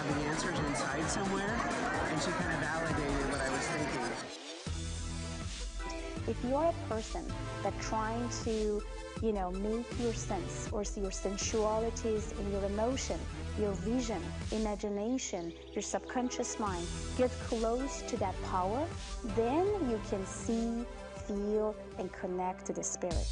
the answer's inside somewhere, and she kind of validated what I was thinking. If you are a person that trying to, make your sense or see your sensualities in your emotion, your vision, imagination, your subconscious mind, get close to that power, then you can see, feel, and connect to the spirit.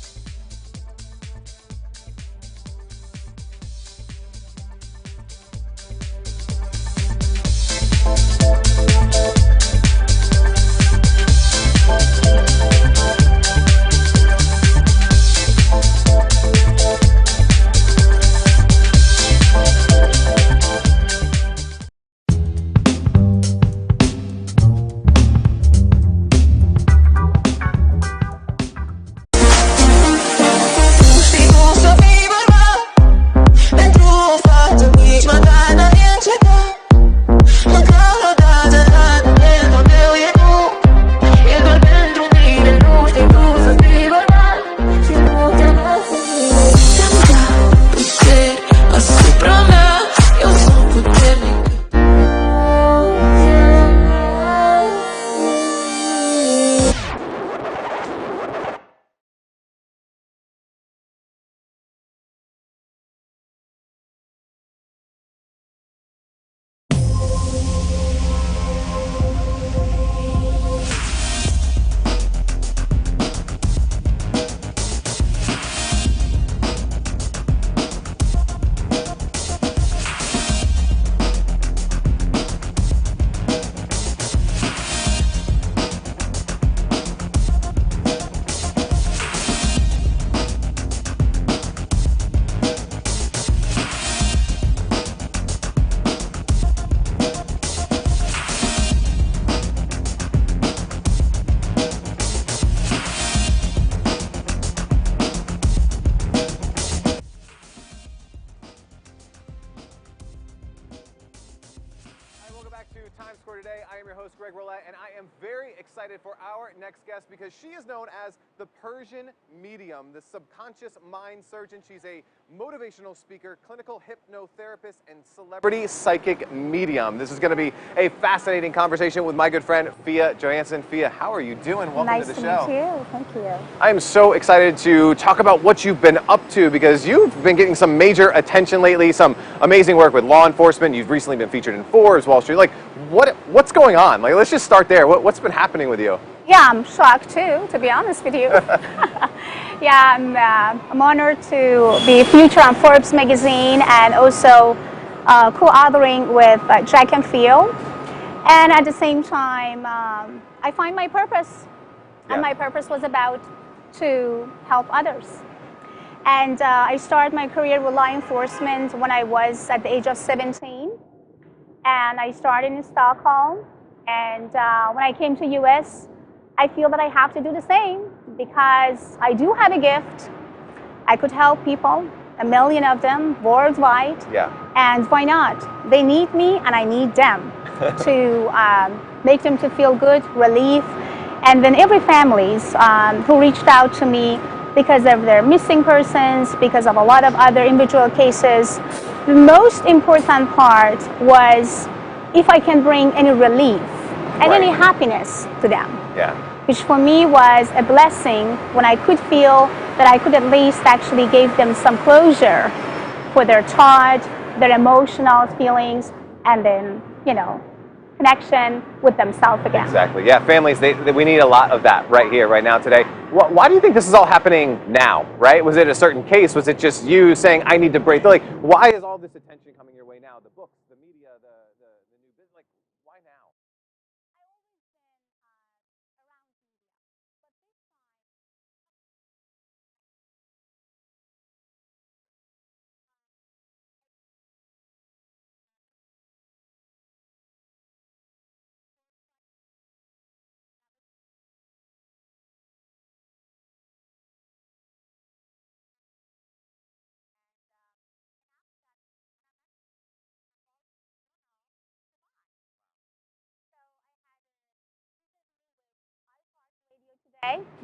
Times Square today. I am your host, Greg Roulette, and I am very excited for our next guest because she is known as the Persian Medium, the subconscious mind surgeon. She's a motivational speaker, clinical hypnotherapist, and celebrity psychic medium. This is going to be a fascinating conversation with my good friend, Fia Johansson. Fia, how are you doing? Welcome to the show. Nice to meet you. Thank you. I am so excited to talk about what you've been up to because you've been getting some major attention lately, some amazing work with law enforcement. You've recently been featured in Forbes, Wall Street. Like, what's going on? Like, let's just start there. What's been happening with you? Yeah, I'm shocked too, to be honest with you. Yeah, I'm honored to be featured on Forbes magazine and also co-authoring with Jack and Phil. And at the same time, I find my purpose. Yeah. And my purpose was about to help others. And I started my career with law enforcement when I was at the age of 17. And I started in Stockholm. And when I came to US, I feel that I have to do the same because I do have a gift. I could help people, 1 million of them worldwide. Yeah. And why not? They need me and I need them to make them to feel good, relief. And then every families who reached out to me because of their missing persons, because of a lot of other individual cases, the most important part was if I can bring any relief and any happiness to them. Yeah. Which for me was a blessing when I could feel that I could at least actually give them some closure for their thought, their emotional feelings, and then, connection with themselves again. Exactly. Yeah, families, we need a lot of that right here, right now, today. Why do you think this is all happening now, right? Was it a certain case? Was it just you saying, I need to break? Like, why is all this attention coming your way now? The books, the media, the new business, like, why now?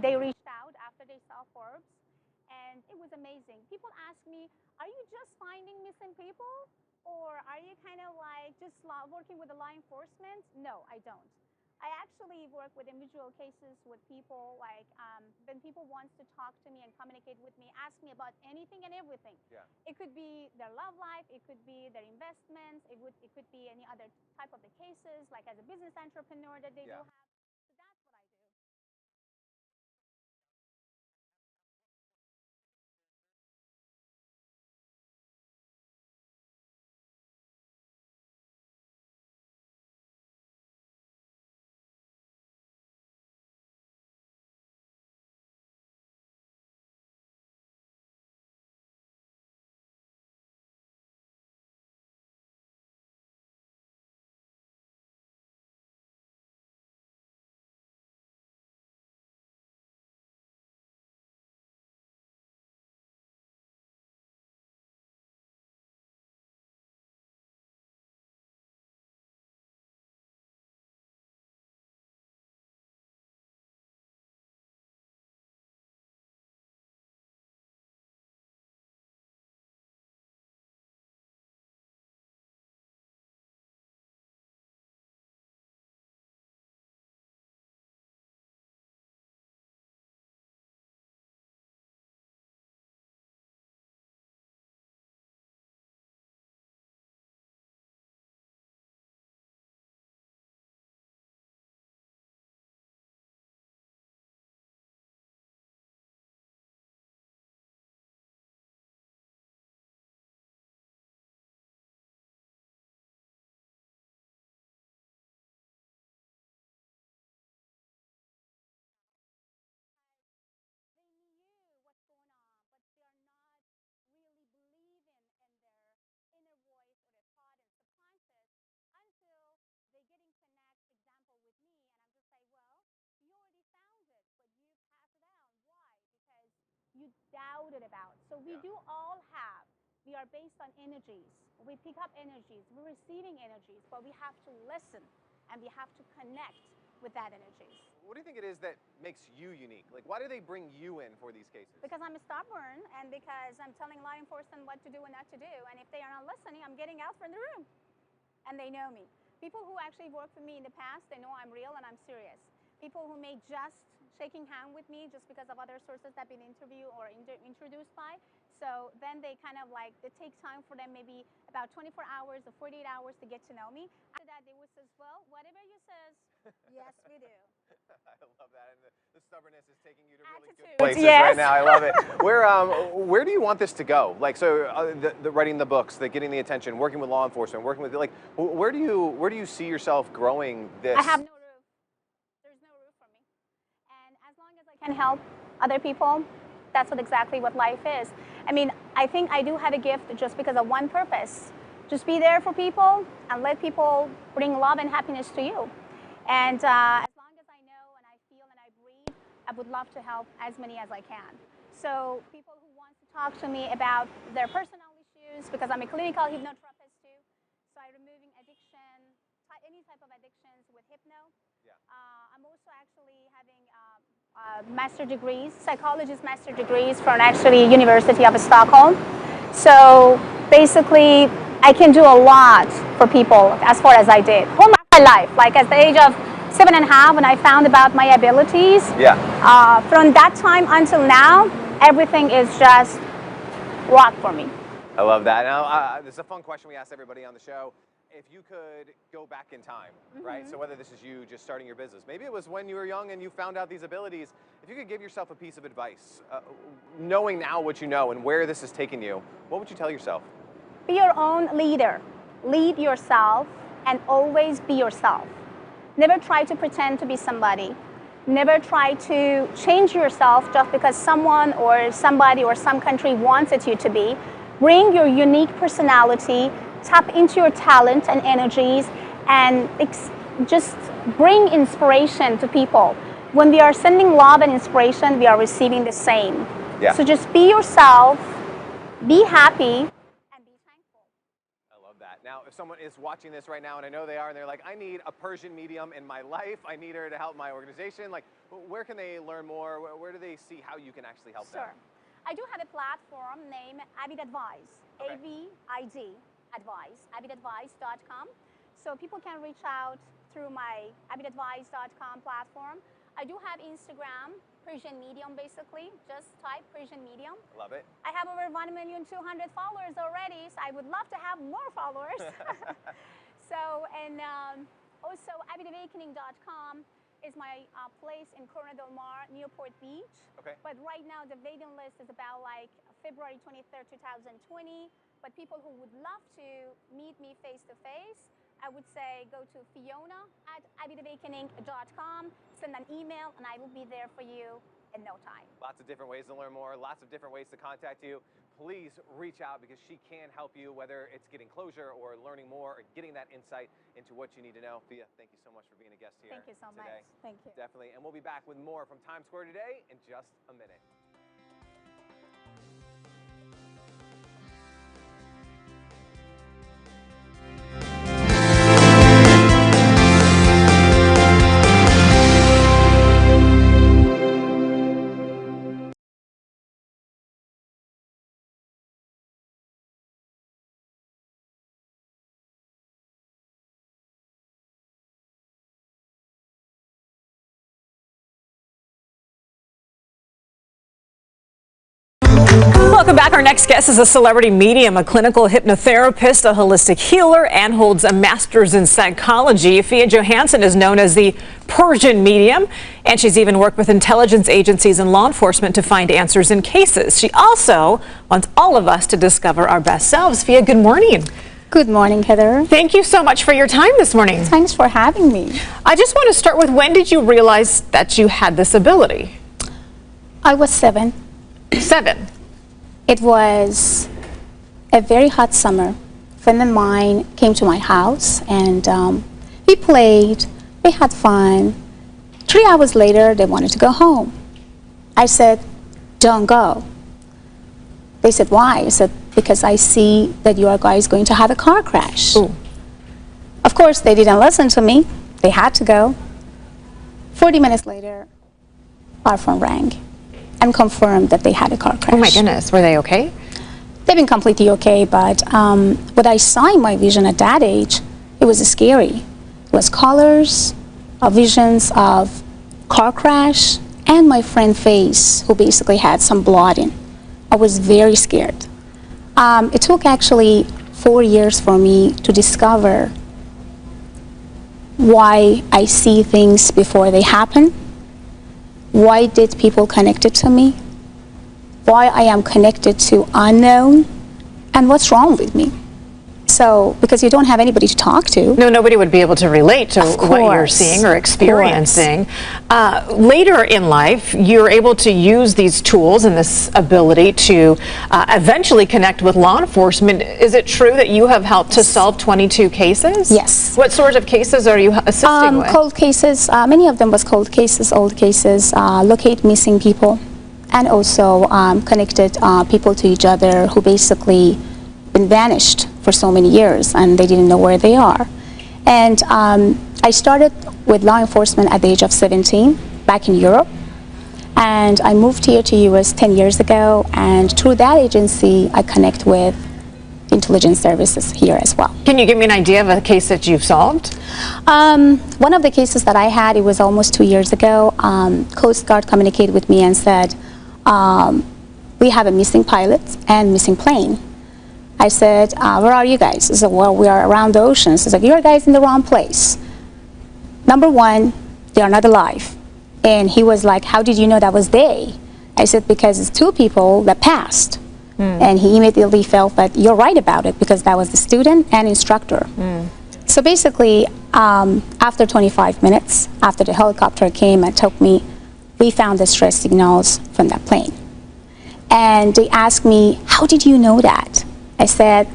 They reached out after they saw Forbes, and it was amazing. People ask me, are you just finding missing people? Or are you kind of like just working with the law enforcement? No, I don't. I actually work with individual cases with people, like when people wants to talk to me and communicate with me, ask me about anything and everything. Yeah. It could be their love life, it could be their investments, it could be any other type of the cases, like as a business entrepreneur that they do have. So that's what I do. They knew what's going on, but they are not really believing in their inner voice or their thought and subconscious until they get in connect, example, with me, and I'm just like, well, you already found it, but you pass it down. Why? Because you doubted about. So we do all have. We are based on energies. We pick up energies. We're receiving energies, but we have to listen and we have to connect with that energies. What do you think it is that makes you unique? Like, why do they bring you in for these cases? Because I'm stubborn and because I'm telling law enforcement what to do and not to do. And if they are not listening, I'm getting out from the room. And they know me. People who actually worked with me in the past, they know I'm real and I'm serious. People who may just shaking hand with me just because of other sources that have been interviewed or introduced by. So then they kind of like, it takes time for them, maybe about 24 hours or 48 hours to get to know me. After that, they would say, well, whatever you says, yes, we do. I love that, and the stubbornness is taking you to really good Attitude, places yes. right now. I love it. Where do you want this to go? Like, so the writing the books, the getting the attention, working with law enforcement, working with like, where do you see yourself growing this? I have no roof. There's no roof for me. And as long as I can help other people, that's exactly what life is. I mean, I think I do have a gift just because of one purpose. Just be there for people and let people bring love and happiness to you. And as long as I know and I feel and I breathe, I would love to help as many as I can. So people who want to talk to me about their personal issues, because I'm a clinical hypnotherapist too, so I'm removing addiction, any type of addictions with hypno. Yeah. I'm also actually having master degrees, psychologist master degrees from actually University of Stockholm. So basically, I can do a lot for people as far as I did. Whole my life, like at the age of 7.5, when I found about my abilities. Yeah. From that time until now, everything is just rock for me. I love that. Now, this is a fun question we ask everybody on the show. If you could go back in time, right? So whether this is you just starting your business, maybe it was when you were young and you found out these abilities. If you could give yourself a piece of advice, knowing now what you know and where this has taken you, what would you tell yourself? Be your own leader. Lead yourself and always be yourself. Never try to pretend to be somebody. Never try to change yourself just because someone or somebody or some country wanted you to be. Bring your unique personality, tap into your talent and energies, and just bring inspiration to people. When we are sending love and inspiration, we are receiving the same. Yeah. So just be yourself, be happy, and be thankful. I love that. Now, if someone is watching this right now, and I know they are, and they're like, I need a Persian medium in my life, I need her to help my organization, like, where can they learn more? Where do they see how you can actually help them? Sure. I do have a platform named Avid Advice, Okay. A-V-I-D, Advice, avidadvice.com. So people can reach out through my abitadvice.com platform. I do have Instagram, Persian Medium basically. Just type Persian Medium. Love it. I have over 1,200,000 followers already, so I would love to have more followers. So, and also abitawakening.com is my place in Corona Del Mar, Newport Beach. Okay. But right now the waiting list is about like February 23rd, 2020. But people who would love to meet me face to face, I would say go to fiona@abitawakening.com, send an email, and I will be there for you in no time. Lots of different ways to learn more, lots of different ways to contact you. Please reach out because she can help you, whether it's getting closure or learning more or getting that insight into what you need to know. Fia, thank you so much for being a guest here today. Thank you so much. Thank you. Definitely. And we'll be back with more from Times Square today in just a minute. Welcome back. Our next guest is a celebrity medium, a clinical hypnotherapist, a holistic healer, and holds a master's in psychology. Fia Johansson is known as the Persian medium, and she's even worked with intelligence agencies and law enforcement to find answers in cases. She also wants all of us to discover our best selves. Fia, good morning. Good morning, Heather. Thank you so much for your time this morning. Thanks for having me. I just want to start with, when did you realize that you had this ability? I was 7. 7. It was a very hot summer. A friend of mine came to my house and we played, we had fun. 3 hours later, they wanted to go home. I said, don't go. They said, why? I said, because I see that your guy is going to have a car crash. Ooh. Of course, they didn't listen to me. They had to go. 40 minutes later, our phone rang and confirmed that they had a car crash. Oh my goodness, were they okay? They've been completely okay, but what I saw in my vision at that age, it was scary. It was colors, visions of car crash, and my friend's face, who basically had some blood in. I was very scared. It took actually 4 years for me to discover why I see things before they happen. Why did people connect it to me? Why I am connected to unknown? And what's wrong with me? So, because you don't have anybody to talk to. No, nobody would be able to relate to what you're seeing or experiencing. Later in life, you're able to use these tools and this ability to eventually connect with law enforcement. Is it true that you have helped to solve 22 cases? Yes. What sort of cases are you assisting with? Cold cases, many of them was cold cases, old cases, locate missing people, and also connected people to each other who basically been vanished for so many years and they didn't know where they are. And I started with law enforcement at the age of 17 back in Europe, and I moved here to US 10 years ago, and through that agency I connect with intelligence services here as well. Can you give me an idea of a case that you've solved? One of the cases that I had, it was almost 2 years ago. Coast Guard communicated with me and said, we have a missing pilot and missing plane. I said, where are you guys? He said, well, we are around the oceans. He said, you're guys in the wrong place. Number one, they are not alive. And he was like, how did you know that was they? I said, because it's 2 people that passed. And he immediately felt that you're right about it, because that was the student and instructor. So basically, after 25 minutes, after the helicopter came and took me, we found the stress signals from that plane. And they asked me, how did you know that? I said,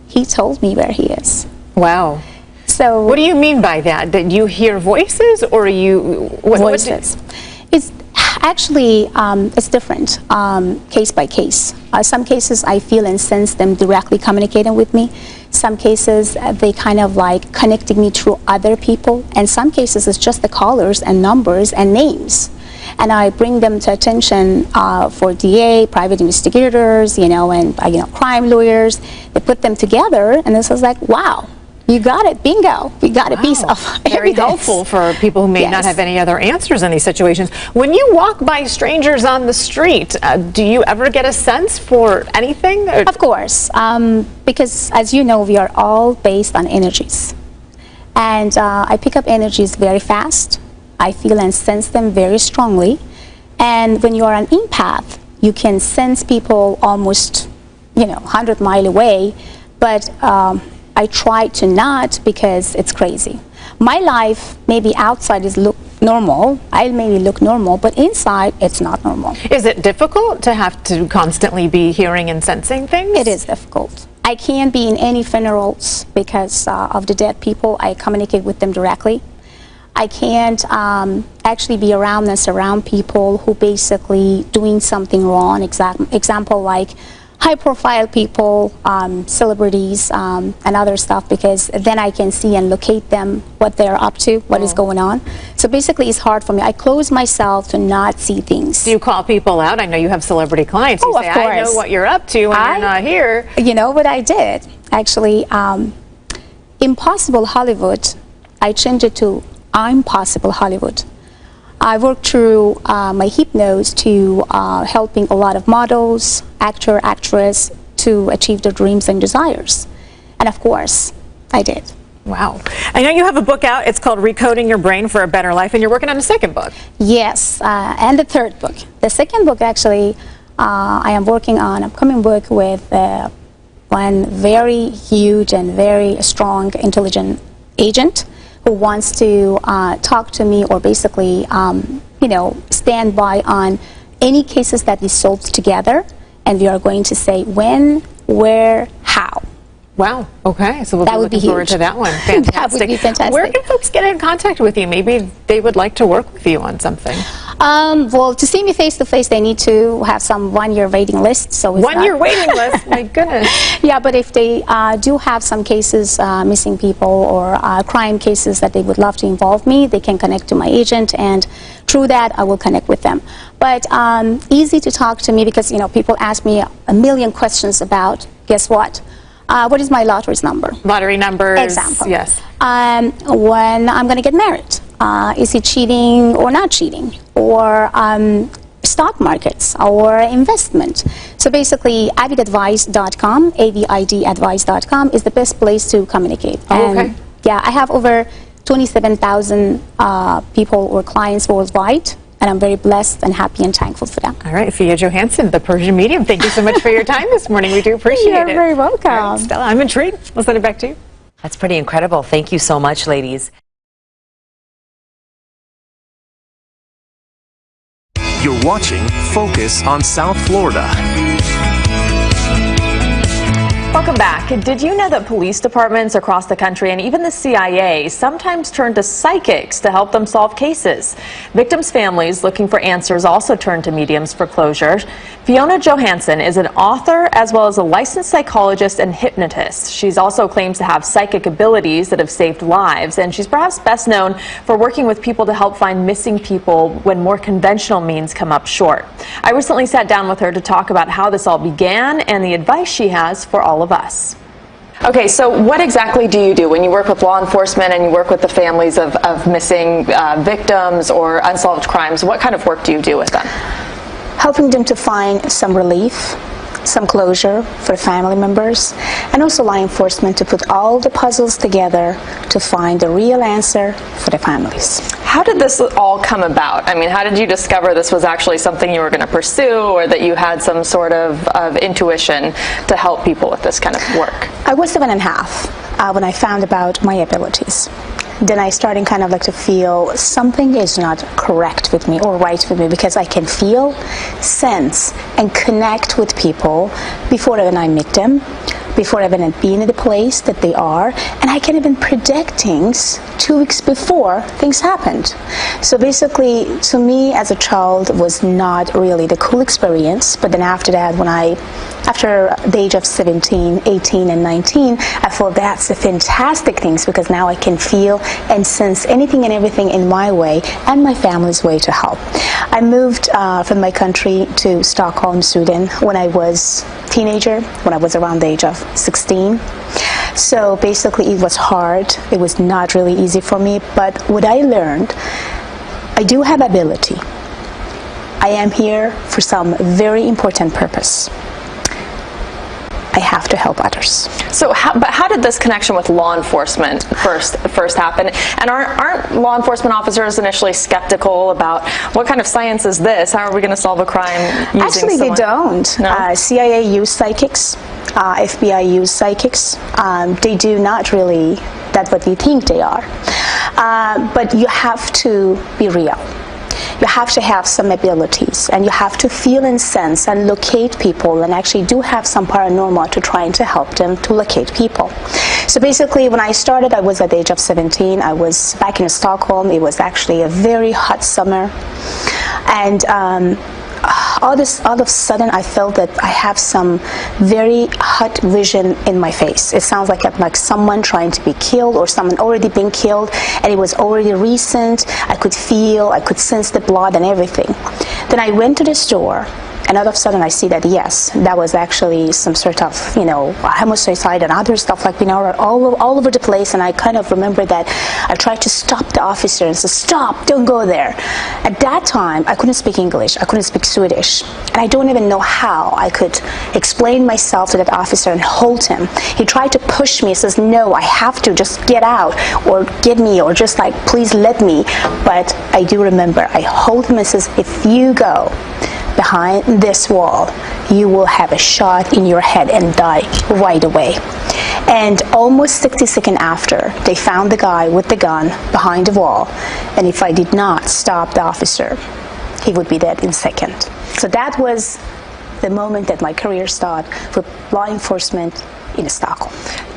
he told me where he is. Wow. So what do you mean by that? That you hear voices, or you... voices. It's actually, it's different, case by case. Some cases I feel and sense them directly communicating with me. Some cases they kind of like connecting me through other people. And some cases it's just the callers and numbers and names. And I bring them to attention for DA, private investigators, and crime lawyers. They put them together, and this was like, wow, You got it. Bingo. We got a piece of Very evidence. helpful for people who may not Yes. have any other answers in these situations. When you walk by strangers on the street, do you ever get a sense for anything? Of course, because as you know, we are all based on energies. And I pick up energies very fast. I feel and sense them very strongly. And when you are an empath, you can sense people almost, 100 miles away. But I try to not, because it's crazy. My life, maybe outside is look normal. I maybe look normal, but inside it's not normal. Is it difficult to have to constantly be hearing and sensing things? It is difficult. I can't be in any funerals because of the dead people. I communicate with them directly. I can't actually be around and surround people who basically doing something wrong. Example like high-profile people, celebrities, and other stuff, because then I can see and locate them, what they're up to, what is going on. So basically, it's hard for me. I close myself to not see things. Do you call people out? I know you have celebrity clients. You Oh, say, of course. I know what you're up to when you're not here. You know what I did? Actually, Impossible Hollywood, I changed it to I'm Possible Hollywood. I worked through my hypnose to helping a lot of models, actor, actress to achieve their dreams and desires. And of course, I did. Wow. I know you have a book out. It's called Recoding Your Brain for a Better Life, and you're working on a second book. Yes, and the third book. The second book, actually, I am working on an upcoming book with one very huge and very strong, intelligent agent who wants to talk to me, or basically, stand by on any cases that we solved together, and we are going to say when, where, how. Wow. Okay. So we'll That be would be looking forward huge. to that one. Fantastic. That would be fantastic. Where can folks get in contact with you? Maybe they would like to work with you on something. Well, to see me face to face, they need to have some one-year waiting list. So it's One-year waiting list. My goodness. Yeah, but if they do have some cases, missing people or crime cases that they would love to involve me, they can connect to my agent, and through that, I will connect with them. But easy to talk to me, because people ask me a million questions about, guess what? What is my lottery number? Lottery numbers. Example. Yes. When I'm going to get married. Is he cheating or not cheating? Or stock markets or investment. So basically, avidadvice.com, A-V-I-D advice.com is the best place to communicate. Oh, okay. And, yeah, I have over 27,000 people or clients worldwide. And I'm very blessed and happy and thankful for them. All right, Fia Johansson, the Persian Medium, thank you so much for your time this morning. We do appreciate it. You're very welcome. All right, Stella, I'm intrigued. We'll send it back to you. That's pretty incredible. Thank you so much, ladies. You're watching Focus on South Florida. Welcome back. Did you know that police departments across the country and even the CIA sometimes turn to psychics to help them solve cases? Victims' families looking for answers also turn to mediums for closure. Fiona Johansson is an author as well as a licensed psychologist and hypnotist. She's also claims to have psychic abilities that have saved lives, and she's perhaps best known for working with people to help find missing people when more conventional means come up short. I recently sat down with her to talk about how this all began and the advice she has for all of us. Okay, so what exactly do you do when you work with law enforcement and you work with the families of missing victims or unsolved crimes? What kind of work do you do with them? Helping them to find some relief, some closure for family members, and also law enforcement to put all the puzzles together to find the real answer for the families. How did this all come about? I mean, how did you discover this was actually something you were going to pursue, or that you had some sort of intuition to help people with this kind of work? I was 7.5 when I found about my abilities. Then I started kind of like to feel something is not correct with me or right with me, because I can feel, sense, and connect with people before even I meet them, before even being in the place that they are, and I can even predict things 2 weeks before things happened. So basically, to me as a child, was not really the cool experience, but then after that, after the age of 17, 18, and 19, I thought that's the fantastic things, because now I can feel and sense anything and everything in my way and my family's way to help. I moved from my country to Stockholm, Sweden when I was a teenager, when I was around the age of 16. So basically it was hard. It was not really easy for me, but what I learned, I do have ability. I am here for some very important purpose. I have to help others. So, how did this connection with law enforcement first happen? And aren't law enforcement officers initially skeptical about what kind of science is this? How are we going to solve a crime using Actually, someone? they don't. No? CIA use psychics. FBI use psychics. They do not really. That's what we think they are. But you have to be real. You have to have some abilities, and you have to feel and sense and locate people, and actually do have some paranormal to trying to help them to locate people. So basically, when I started, I was at the age of 17. I was back in Stockholm. It was actually a very hot summer, and all of a sudden I felt that I have some very hot vision in my face. It sounds like someone trying to be killed, or someone already been killed, and it was already recent. I could feel, I could sense the blood and everything. Then I went to the store, and all of a sudden I see that yes, that was actually some sort of, homicide and other stuff all over the place. And I kind of remember that I tried to stop the officer and say, "Stop, don't go there." At that time, I couldn't speak English, I couldn't speak Swedish, and I don't even know how I could explain myself to that officer and hold him. He tried to push me, he says, "No, I have to, just get out, or get me, or just please let me." But I do remember, I hold him and says, "If you go behind this wall, you will have a shot in your head and die right away." And almost 60 seconds after, they found the guy with the gun behind the wall, and if I did not stop the officer, he would be dead in a second. So that was the moment that my career started with law enforcement in Stockholm.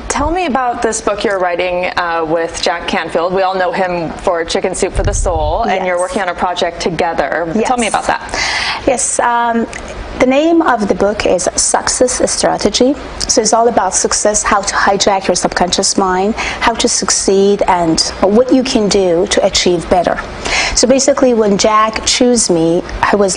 Tell me about this book you're writing with Jack Canfield. We all know him for Chicken Soup for the Soul, and you're working on a project together. Yes. Tell me about that. Yes. The name of the book is Success Strategy. So it's all about success, how to hijack your subconscious mind, how to succeed, and what you can do to achieve better. So basically, when Jack chose me, I was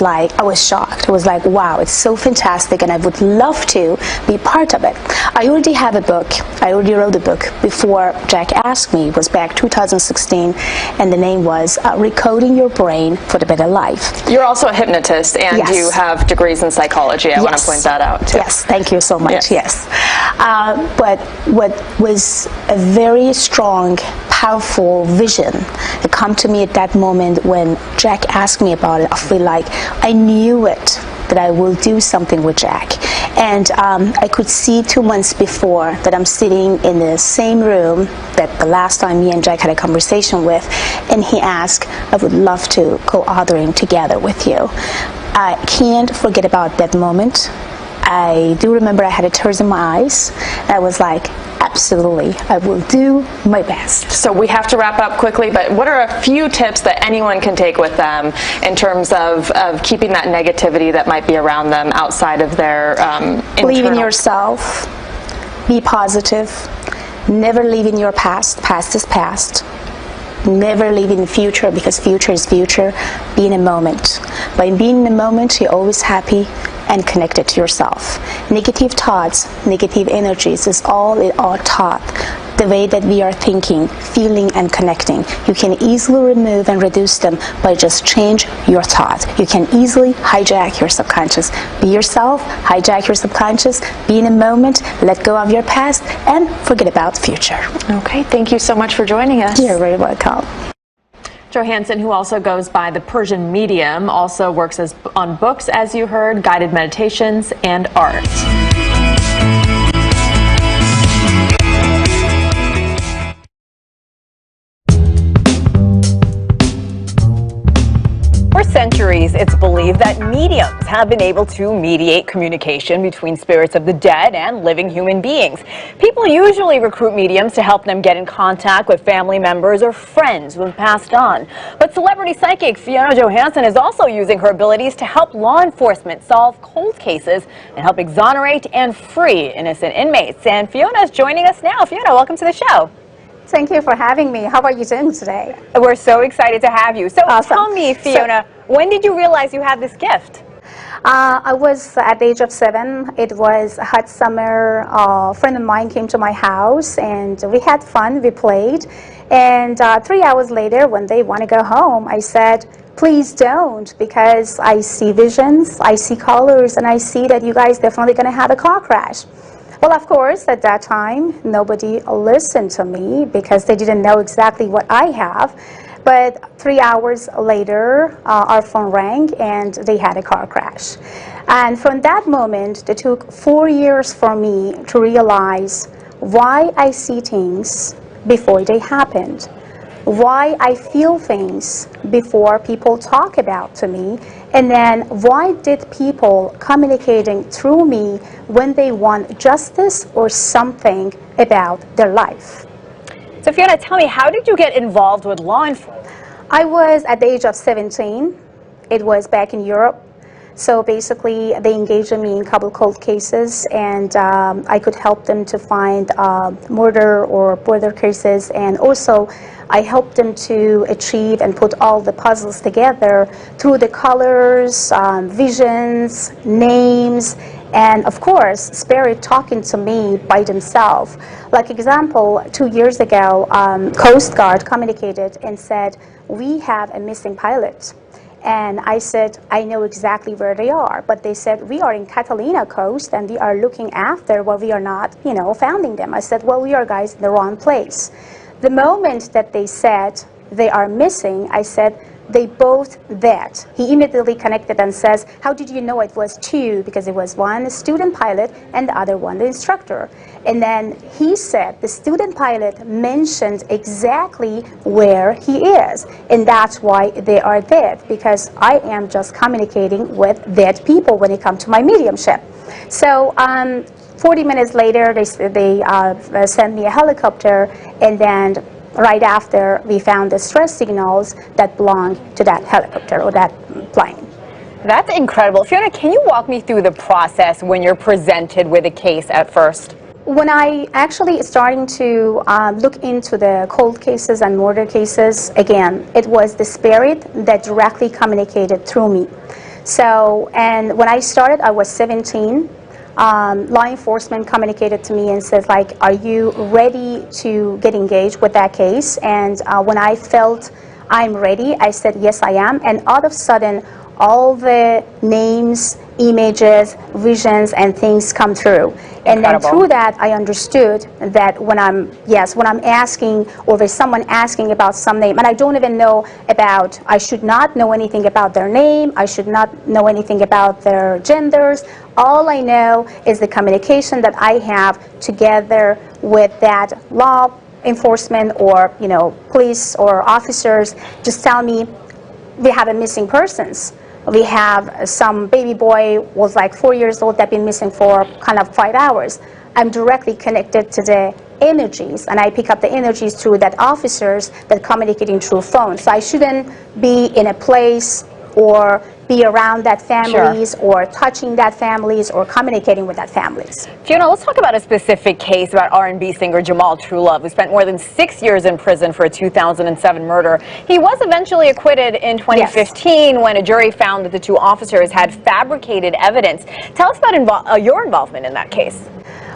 shocked. I was like, wow, it's so fantastic, and I would love to be part of it. I already have a book. I already wrote a book before Jack asked me. It was back 2016, and the name was Recoding Your Brain for the Better Life. You're also a hypnotist, and Yes. you have degrees in psychology. I want to point that out, too. Yes, thank you so much. Yes. But what was a very strong, powerful vision that come to me at that moment when Jack asked me about it, I feel like I knew it, that I will do something with Jack. And I could see 2 months before that I'm sitting in the same room that the last time me and Jack had a conversation with, and he asked, "I would love to go authoring together with you." I can't forget about that moment. I do remember I had tears in my eyes. I was like, absolutely, I will do my best. So we have to wrap up quickly, but what are a few tips that anyone can take with them in terms of keeping that negativity that might be around them outside of their Believe in yourself. Be positive. Never live in your past. Past is past. Never live in the future, because future is future. Be in a moment. By being in the moment, you're always happy and connected to yourself. Negative thoughts, negative energies is all it are taught. The way that we are thinking, feeling, and connecting. You can easily remove and reduce them by just change your thoughts. You can easily hijack your subconscious. Be yourself, hijack your subconscious, be in a moment, let go of your past, and forget about the future. Okay, thank you so much for joining us. You're very welcome. Johansson, who also goes by the Persian Medium, also works on books, as you heard, guided meditations, and art. For centuries, it's believed that mediums have been able to mediate communication between spirits of the dead and living human beings. People usually recruit mediums to help them get in contact with family members or friends who have passed on. But celebrity psychic Fiona Johansson is also using her abilities to help law enforcement solve cold cases and help exonerate and free innocent inmates. And Fiona is joining us now. Fiona, welcome to the show. Thank you for having me. How are you doing today? We're so excited to have you. So Awesome. tell me, Fiona, when did you realize you had this gift? I was at the age of 7. It was a hot summer. A friend of mine came to my house and we had fun. We played. And 3 hours later, when they want to go home, I said, please don't, because I see visions, I see colors, and I see that you guys definitely going to have a car crash. Well, of course, at that time, nobody listened to me because they didn't know exactly what I have. But 3 hours later, our phone rang and they had a car crash. And from that moment, it took 4 years for me to realize why I see things before they happened, why I feel things before people talk about to me, and then why did people communicating through me when they want justice or something about their life. So Fiona, tell me, how did you get involved with law enforcement? I was at the age of 17. It was back in Europe. So basically, they engaged me in a couple cold cases, and I could help them to find murder or murder cases, and also I helped them to achieve and put all the puzzles together through the colors, visions, names, and of course, spirit talking to me by themselves. Like example, 2 years ago, Coast Guard communicated and said, we have a missing pilot. And I said, I know exactly where they are. But they said, we are in Catalina coast and we are looking after, well, we are not, finding them. I said, well, we are guys in the wrong place. The moment that they said they are missing, I said, they both dead. He immediately connected and says, how did you know it was two? Because it was one student pilot and the other one the instructor. And then he said the student pilot mentioned exactly where he is. And that's why they are dead, because I am just communicating with dead people when it comes to my mediumship. So 40 minutes later, they sent me a helicopter, and then right after, we found the stress signals that belonged to that helicopter or that plane. That's incredible. Fiona, can you walk me through the process when you're presented with a case at first? When I actually starting to look into the cold cases and murder cases, again, it was the spirit that directly communicated through me. So, and when I started, I was 17. Law enforcement communicated to me and said, like, are you ready to get engaged with that case? And when I felt I'm ready, I said, yes, I am. And all of a sudden, all the names, images, visions, and things come through. And then through that, I understood that when I'm asking, or there's someone asking about some name, and I don't even know about, I should not know anything about their name, I should not know anything about their genders. All I know is the communication that I have together with that law enforcement or, police or officers just tell me we have a missing persons. We have some baby boy was like 4 years old that been missing for kind of 5 hours. I'm directly connected to the energies, and I pick up the energies through that officers that communicating through phone. So I shouldn't be in a place or be around that families or touching that families or communicating with that families. Fiona, let's talk about a specific case about R&B singer Jamal Truelove, who spent more than 6 years in prison for a 2007 murder. He was eventually acquitted in 2015 when a jury found that the two officers had fabricated evidence. Tell us about your involvement in that case.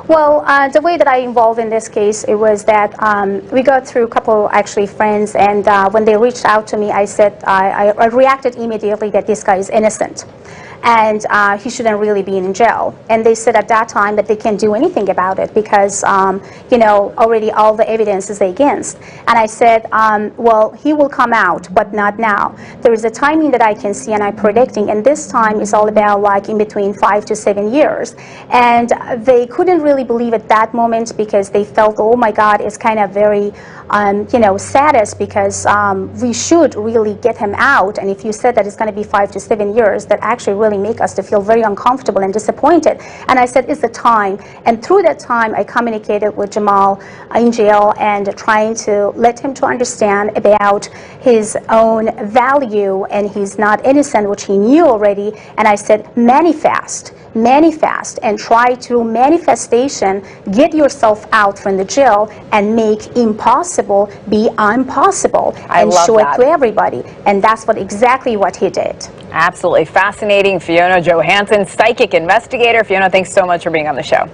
Well, the way that I involved in this case, it was that we got through a couple actually friends, and when they reached out to me, I said, I reacted immediately that this guy is innocent and he shouldn't really be in jail. And they said at that time that they can't do anything about it because, already all the evidence is against. And I said, well, he will come out, but not now. There is a timing that I can see and I'm predicting, and this time is all about like in between 5 to 7 years. And they couldn't really believe at that moment because they felt, oh my God, it's kind of very, saddest because we should really get him out. And if you said that it's going to be 5 to 7 years, that actually really make us to feel very uncomfortable and disappointed. And I said, it's the time. And through that time, I communicated with Jamal in jail and trying to let him to understand about his own value and he's not innocent, which he knew already. And I said, manifest and try to manifestation, get yourself out from the jail and make impossible be impossible and show it to everybody. And that's exactly what he did. Absolutely fascinating. Fiona Johansson, psychic investigator. Fiona, thanks so much for being on the show.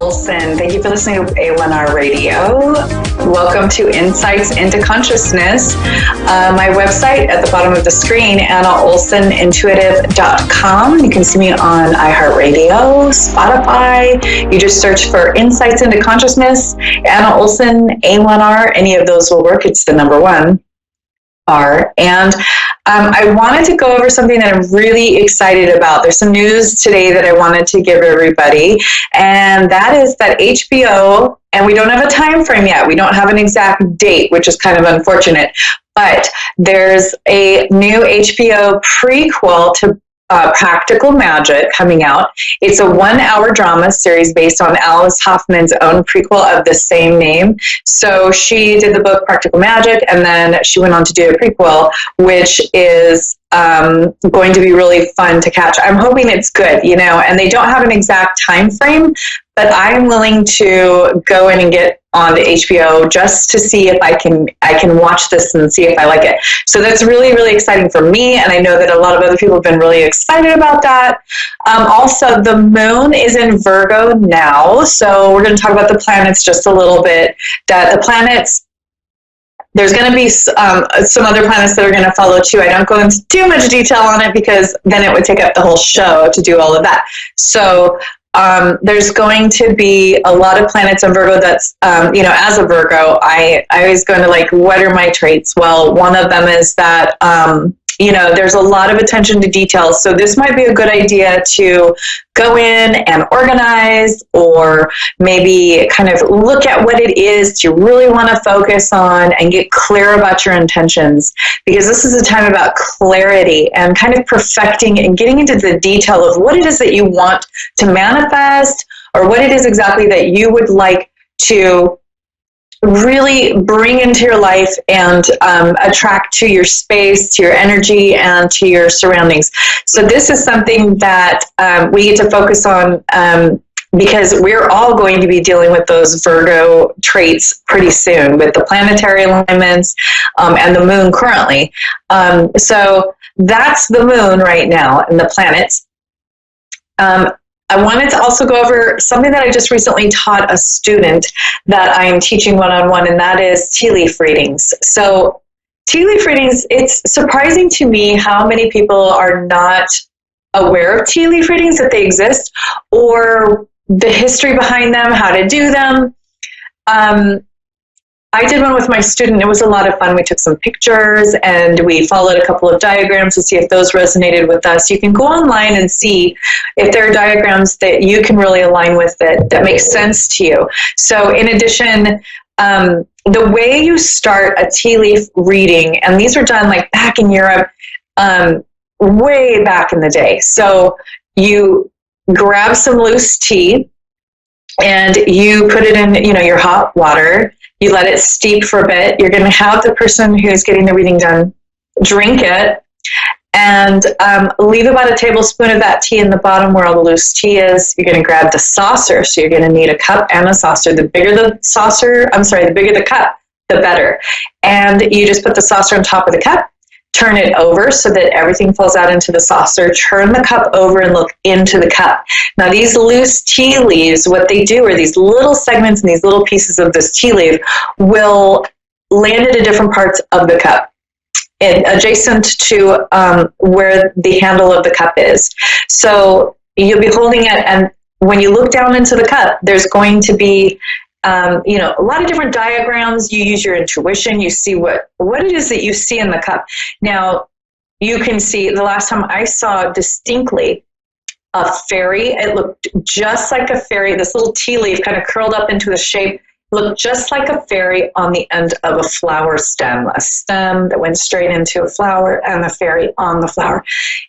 Olson. Thank you for listening to A1R Radio. Welcome to Insights into Consciousness. My website at the bottom of the screen, AnnaOlsonIntuitive.com. You can see me on iHeartRadio, Spotify. You just search for Insights into Consciousness, Anna Olson, A1R. Any of those will work. It's the number one R. And I wanted to go over something that I'm really excited about. There's some news today that I wanted to give everybody, and that is that HBO, and we don't have a time frame yet. We don't have an exact date, which is kind of unfortunate, but there's a new HBO prequel to Practical Magic coming out. It's a 1-hour drama series based on Alice Hoffman's own prequel of the same name. So she did the book Practical Magic, and then she went on to do a prequel, which is going to be really fun to catch. I'm hoping it's good, you know, and they don't have an exact time frame, but I'm willing to go in and get on to HBO just to see if I can watch this and see if I like it. So that's really, really exciting for me, and I know that a lot of other people have been really excited about that. Also, the moon is in Virgo now, so we're going to talk about the planets just a little bit. That the planets, there's going to be some other planets that are going to follow too. I don't go into too much detail on it because then it would take up the whole show to do all of that. So there's going to be a lot of planets in Virgo that's, you know, as a Virgo, I was going to like, what are my traits? Well, one of them is that, you know, there's a lot of attention to details. So this might be a good idea to go in and organize, or maybe kind of look at what it is you really want to focus on and get clear about your intentions, because this is a time about clarity and kind of perfecting and getting into the detail of what it is that you want to manifest, or what it is exactly that you would like to really bring into your life and attract to your space, to your energy, and to your surroundings. So this is something that we get to focus on because we're all going to be dealing with those Virgo traits pretty soon with the planetary alignments and the moon currently. So that's the moon right now and the planets. I wanted to also go over something that I just recently taught a student that I am teaching one-on-one, and that is tea leaf readings. So tea leaf readings, it's surprising to me how many people are not aware of tea leaf readings, that they exist, or the history behind them, how to do them. I did one with my student. It was a lot of fun. We took some pictures and we followed a couple of diagrams to see if those resonated with us. You can go online and see if there are diagrams that you can really align with that make sense to you. So in addition, the way you start a tea leaf reading, and these were done like back in Europe, way back in the day. So you grab some loose tea and you put it in, you know, your hot water. You let it steep for a bit. You're going to have the person who's getting the reading done drink it, and leave about a tablespoon of that tea in the bottom where all the loose tea is. You're going to grab the saucer. So you're going to need a cup and a saucer. The bigger the saucer, the bigger the cup, the better. And you just put the saucer on top of the cup. Turn it over so that everything falls out into the saucer. Turn the cup over and look into the cup. Now, these loose tea leaves, what they do are these little segments and these little pieces of this tea leaf will land at different parts of the cup, adjacent to where the handle of the cup is. So you'll be holding it, and when you look down into the cup, there's going to be you know, a lot of different diagrams. You use your intuition. You see what it is that you see in the cup. Now, you can see, the last time I saw distinctly a fairy. It looked just like a fairy. This little tea leaf kind of curled up into a shape, looked just like a fairy on the end of a flower stem, a stem that went straight into a flower and the fairy on the flower.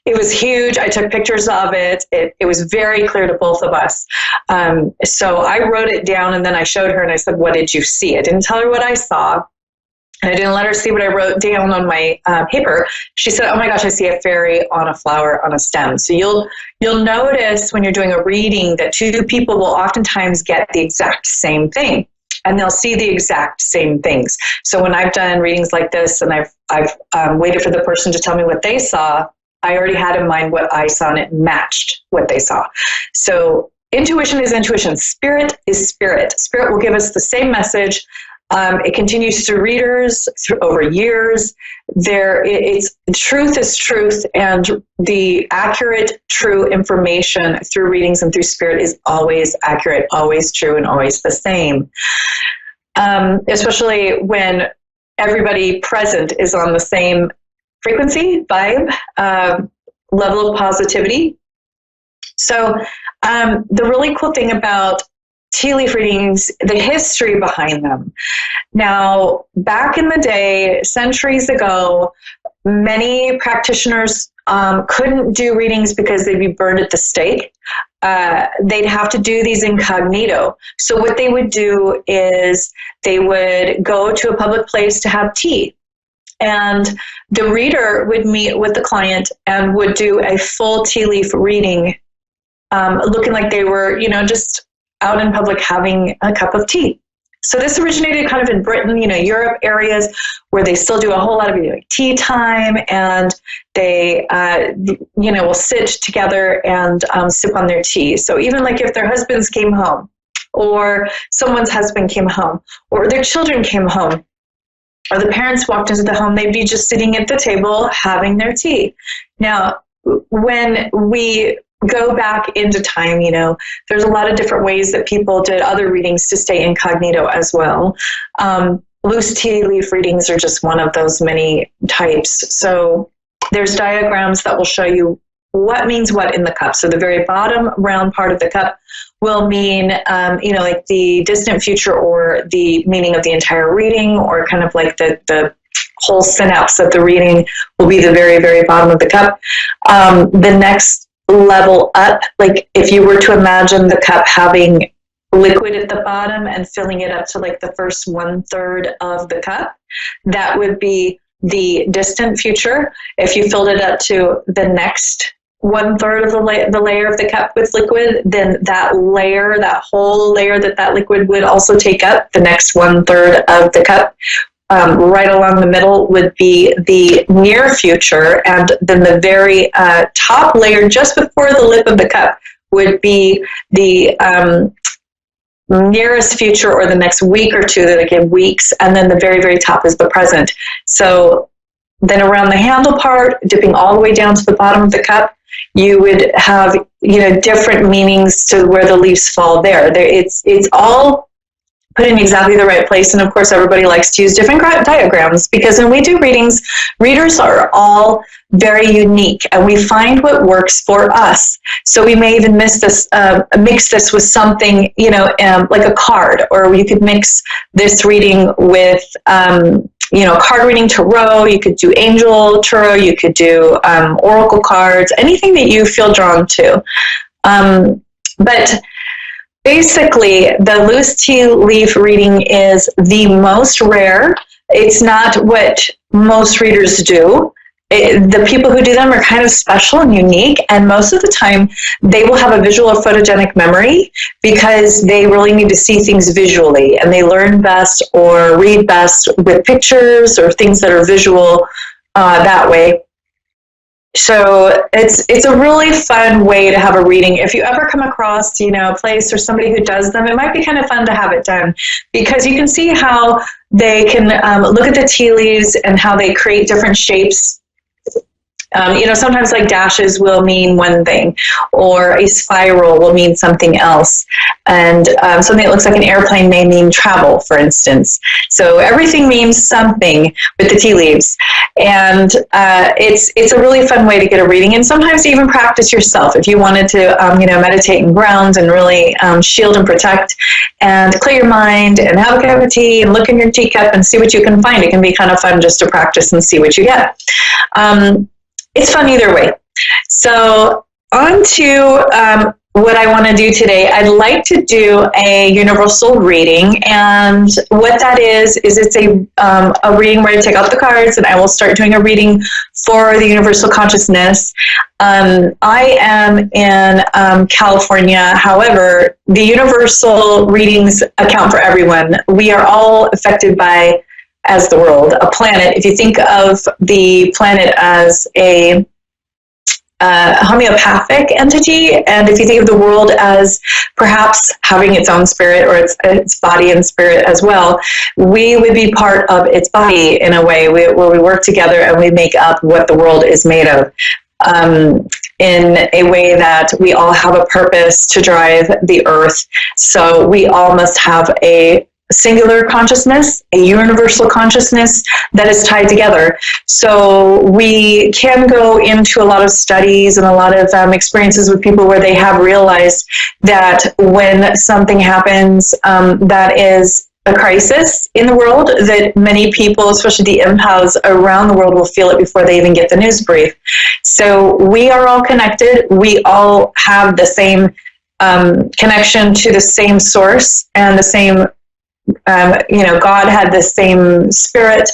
It was huge. I took pictures of it. It was very clear to both of us. So I wrote it down, and then I showed her and I said, what did you see? I didn't tell her what I saw. And I didn't let her see what I wrote down on my paper. She said, oh my gosh, I see a fairy on a flower on a stem. So you'll notice when you're doing a reading that two people will oftentimes get the exact same thing, and they'll see the exact same things. So when I've done readings like this and I've waited for the person to tell me what they saw, I already had in mind what I saw, and it matched what they saw. So intuition is intuition. Spirit is spirit. Spirit will give us the same message. It continues through readers over years. It's truth is truth, and the accurate, true information through readings and through spirit is always accurate, always true, and always the same. Especially when everybody present is on the same frequency, vibe, level of positivity. So the really cool thing about tea leaf readings, the history behind them. Now, back in the day, centuries ago, many practitioners couldn't do readings because they'd be burned at the stake. They'd have to do these incognito. So what they would do is they would go to a public place to have tea. And the reader would meet with the client and would do a full tea leaf reading, looking like they were, just out in public having a cup of tea. So this originated kind of in Britain, Europe areas where they still do a whole lot of tea time, and they, will sit together and sip on their tea. So even like if their husbands came home, or someone's husband came home, or their children came home, or the parents walked into the home, they'd be just sitting at the table having their tea. Now, when we go back into time, there's a lot of different ways that people did other readings to stay incognito as well. Loose tea leaf readings are just one of those many types. So there's diagrams that will show you what means what in the cup. So the very bottom round part of the cup will mean, like the distant future, or the meaning of the entire reading, or kind of like the whole synapse of the reading will be the very, very bottom of the cup. The next level up, like if you were to imagine the cup having liquid at the bottom and filling it up to like the first 1/3 of the cup, that would be the distant future. If you filled it up to the next 1/3 of the layer of the cup with liquid, then that whole layer that liquid would also take up, the next 1/3 of the cup. Right along the middle would be the near future, and then the very top layer just before the lip of the cup would be the nearest future, or the next week or two, that again weeks, and then the very, very top is the present. So then around the handle part, dipping all the way down to the bottom of the cup, you would have different meanings to where the leaves fall there. It's all put in exactly the right place. And of course, everybody likes to use different diagrams, because when we do readings, readers are all very unique, and we find what works for us. So we may even mix this with something, like a card, or you could mix this reading with, card reading tarot. You could do angel tarot. You could do oracle cards, anything that you feel drawn to. But basically, the loose tea leaf reading is the most rare. It's not what most readers do. The people who do them are kind of special and unique, and most of the time they will have a visual or photogenic memory, because they really need to see things visually, and they learn best or read best with pictures or things that are visual that way. So it's a really fun way to have a reading. If you ever come across, a place or somebody who does them, it might be kind of fun to have it done, because you can see how they can look at the tea leaves and how they create different shapes Sometimes like dashes will mean one thing, or a spiral will mean something else. And something that looks like an airplane may mean travel, for instance. So everything means something with the tea leaves. And it's a really fun way to get a reading, and sometimes even practice yourself. If you wanted to, meditate and ground and really shield and protect and clear your mind and have a cup of tea and look in your teacup and see what you can find. It can be kind of fun just to practice and see what you get. It's fun either way. So on to what I want to do today. I'd like to do a universal reading, and what that is it's a reading where I take out the cards and I will start doing a reading for the universal consciousness. I am in California. However, the universal readings account for everyone. We are all affected by, as the world, a planet. If you think of the planet as a homeopathic entity, and if you think of the world as perhaps having its own spirit, or its body and spirit as well, we would be part of its body in a way where we work together and we make up what the world is made of. In a way that we all have a purpose to drive the earth. So we all must have a singular consciousness, a universal consciousness that is tied together. So we can go into a lot of studies and a lot of experiences with people where they have realized that when something happens that is a crisis in the world, that many people, especially the empaths around the world, will feel it before they even get the news brief. So we are all connected. We all have the same connection to the same source and the same God had the same spirit,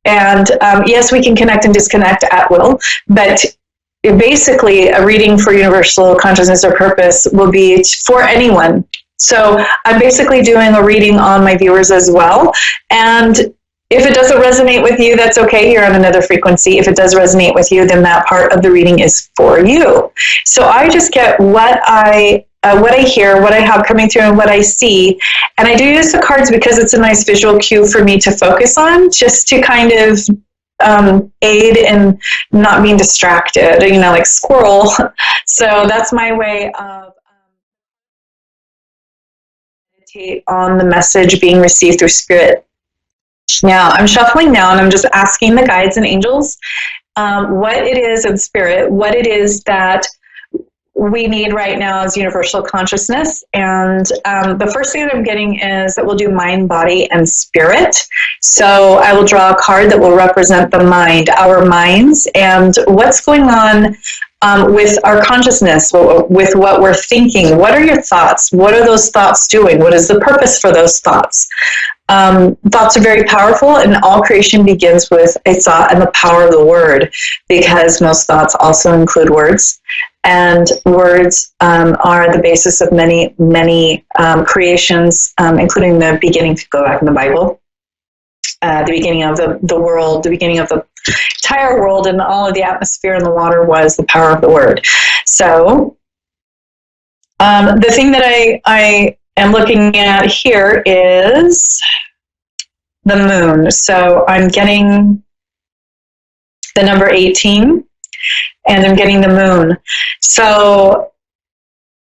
and yes, we can connect and disconnect at will, but basically a reading for universal consciousness or purpose will be for anyone. So I'm basically doing a reading on my viewers as well, and if it doesn't resonate with you, that's okay. You're on another frequency. If it does resonate with you, then that part of the reading is for you. So I just get what I hear, what I have coming through, and what I see. And I do use the cards because it's a nice visual cue for me to focus on, just to kind of aid in not being distracted, like squirrel. So that's my way of meditate on the message being received through spirit. Now, I'm shuffling now, and I'm just asking the guides and angels what it is in spirit, what it is that we need right now is universal consciousness. And the first thing that I'm getting is that we'll do mind, body, and spirit. So I will draw a card that will represent the mind, our minds, and what's going on with our consciousness, with what we're thinking. What are your thoughts? What are those thoughts doing? What is the purpose for those thoughts? Thoughts are very powerful, and all creation begins with a thought and the power of the word, because most thoughts also include words, and words are the basis of many creations, including the beginning, if you go back in the Bible, the beginning of the world, the beginning of the entire world, and all of the atmosphere and the water was the power of the word. So the thing that I am looking at here is the moon. So I'm getting the number 18, and I'm getting the moon. So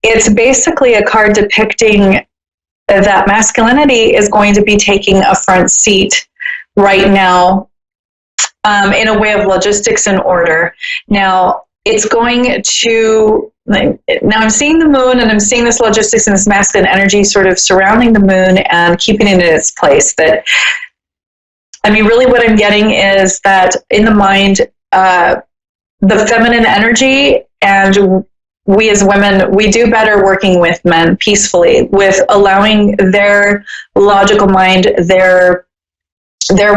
it's basically a card depicting that masculinity is going to be taking a front seat right now, in a way of logistics and order. Now, it's going to, now I'm seeing the moon, and I'm seeing this logistics and this masculine energy sort of surrounding the moon and keeping it in its place. That, really what I'm getting is that in the mind, the feminine energy, and we as women, we do better working with men peacefully, with allowing their logical mind, their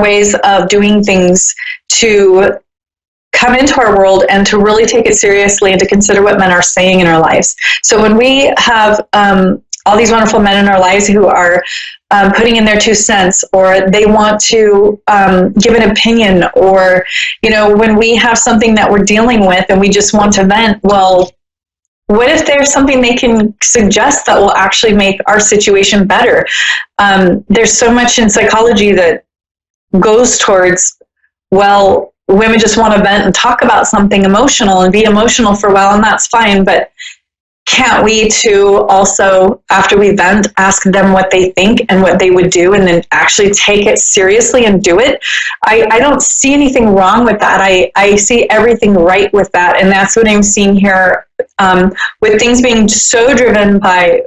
ways of doing things to come into our world and to really take it seriously and to consider what men are saying in our lives. So when we have all these wonderful men in our lives who are putting in their 2 cents, or they want to give an opinion, or, when we have something that we're dealing with and we just want to vent, well, what if there's something they can suggest that will actually make our situation better? There's so much in psychology that goes towards, well, women just want to vent and talk about something emotional and be emotional for a while, and that's fine. But can't we too also, after we vent, ask them what they think and what they would do, and then actually take it seriously and do it? I don't see anything wrong with that. I see everything right with that. And that's what I'm seeing here, with things being so driven by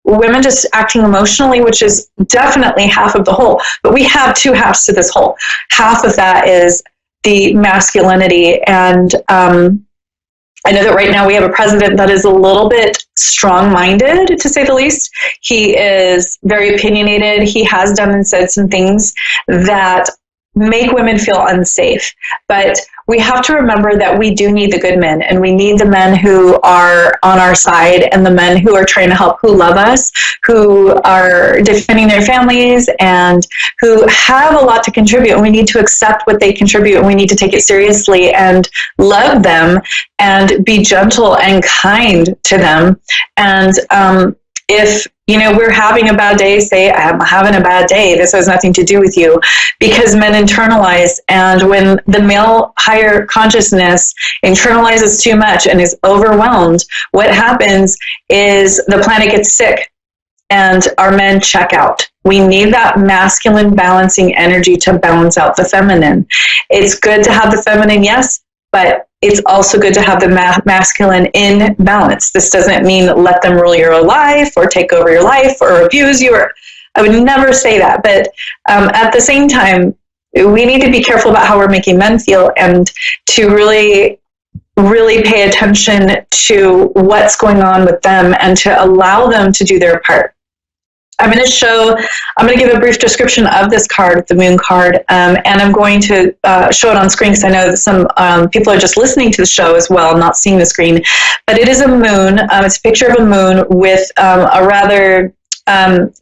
women just acting emotionally, which is definitely half of the whole. But we have two halves to this whole. Half of that is the masculinity. And I know that right now we have a president that is a little bit strong-minded, to say the least. He is very opinionated. He has done and said some things that make women feel unsafe. But we have to remember that we do need the good men, and we need the men who are on our side, and the men who are trying to help, who love us, who are defending their families, and who have a lot to contribute. And we need to accept what they contribute, and we need to take it seriously and love them and be gentle and kind to them. And if we're having a bad day, say, I'm having a bad day, this has nothing to do with you, because men internalize. And when the male higher consciousness internalizes too much and is overwhelmed, what happens is the planet gets sick and our men check out. We need that masculine balancing energy to balance out the feminine. It's good to have the feminine, yes, but it's also good to have the masculine in balance. This doesn't mean let them rule your life or take over your life or abuse you. I would never say that. But at the same time, we need to be careful about how we're making men feel, and to really, really pay attention to what's going on with them and to allow them to do their part. I'm going to give a brief description of this card, the moon card, and I'm going to show it on screen because I know that some people are just listening to the show as well, not seeing the screen. But it is a moon. It's a picture of a moon with a rather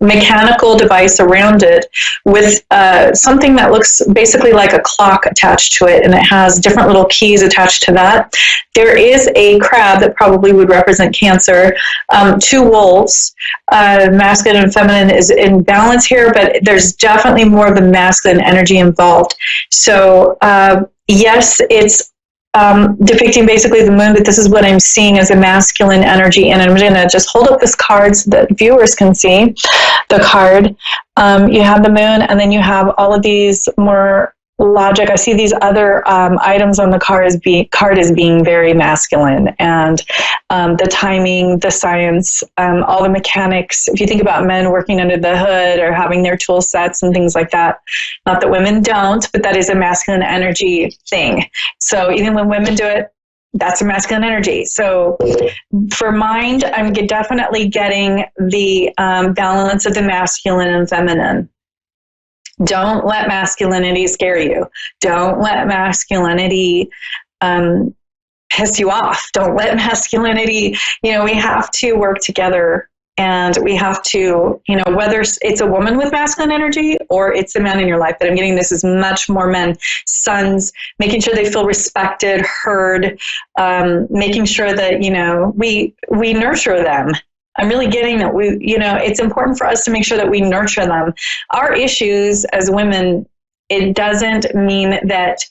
mechanical device around it with something that looks basically like a clock attached to it, and it has different little keys attached to that. There is a crab that probably would represent Cancer, two wolves, masculine and feminine is in balance here, but there's definitely more of the masculine energy involved. So yes, it's depicting basically the moon, but this is what I'm seeing as a masculine energy. And I'm going to just hold up this card so that viewers can see the card. You have the moon, and then you have all of these more logic. I see these other items on the card as being very masculine, and the timing, the science, all the mechanics. If you think about men working under the hood or having their tool sets and things like that, not that women don't, but that is a masculine energy thing. So even when women do it, that's a masculine energy. So for mind, I'm definitely getting the balance of the masculine and feminine. Don't let masculinity scare you. Don't let masculinity piss you off. Don't let masculinity, we have to work together, and we have to, whether it's a woman with masculine energy or it's a man in your life, but I'm getting this is much more men, sons, making sure they feel respected, heard, making sure that, we nurture them. I'm really getting that it's important for us to make sure that we nurture them. Our issues as women, it doesn't mean that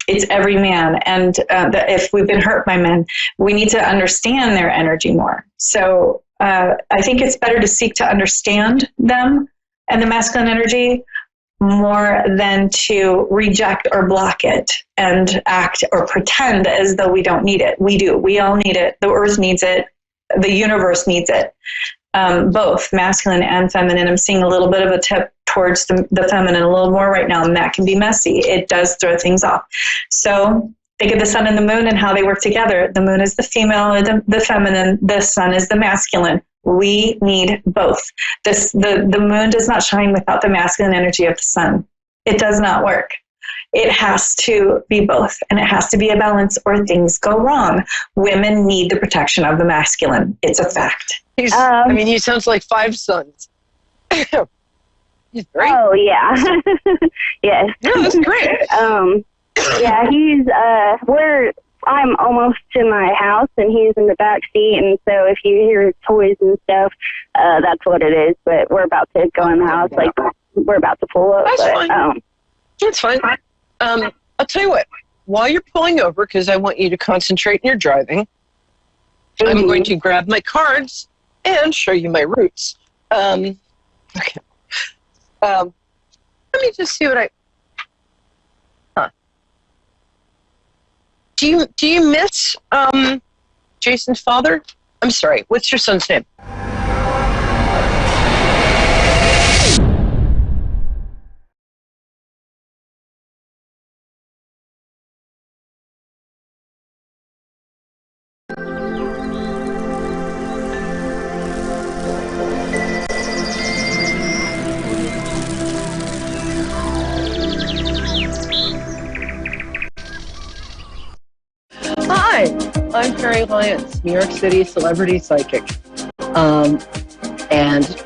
it's every man. And that if we've been hurt by men, we need to understand their energy more. So I think it's better to seek to understand them and the masculine energy more than to reject or block it and act or pretend as though we don't need it. We do. We all need it. The earth needs it. The universe needs it, both masculine and feminine. I'm seeing a little bit of a tip towards the feminine a little more right now, and that can be messy. It does throw things off. So think of the sun and the moon and how they work together. The moon is the female, the feminine. The sun is the masculine. We need both. The moon does not shine without the masculine energy of the sun. It does not work. It has to be both, and it has to be a balance, or things go wrong. Women need the protection of the masculine. It's a fact. He sounds like 5 sons. He's great. Oh, yeah. Yes. Yeah, that's great. Yeah, I'm almost to my house, and he's in the back seat, and so if you hear toys and stuff, that's what it is. But we're about to go in the house, we're about to pull up. That's fine. That's fine. I'll tell you what, while you're pulling over, because I want you to concentrate in your driving, I'm going to grab my cards and show you my routes. Okay. Let me just see what Do you miss Jason's father? I'm sorry, what's your son's name? Hi, I'm Carrie Lyons, New York City celebrity psychic. And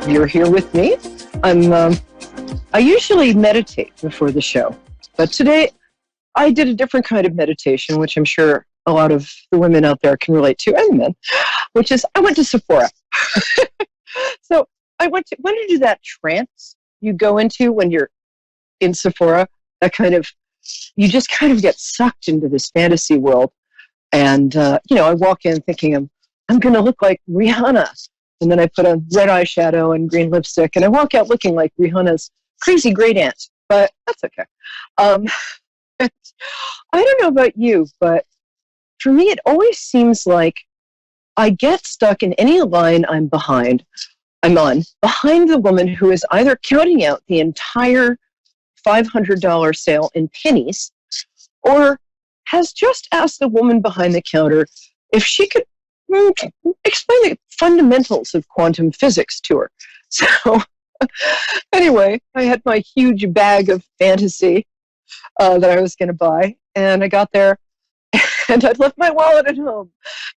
you're here with me. I usually meditate before the show, but today I did a different kind of meditation, which I'm sure a lot of the women out there can relate to, and the men, which is I went to Sephora. So I went to do that trance you go into when you're in Sephora, you just kind of get sucked into this fantasy world. And, I walk in thinking I'm going to look like Rihanna. And then I put on red eyeshadow and green lipstick, and I walk out looking like Rihanna's crazy great aunt. But that's okay. I don't know about you, but for me, it always seems like I get stuck in any line I'm on, behind the woman who is either counting out the entire $500 sale in pennies, or has just asked the woman behind the counter if she could explain the fundamentals of quantum physics to her. So anyway, I had my huge bag of fantasy that I was going to buy, and I got there, and I'd left my wallet at home,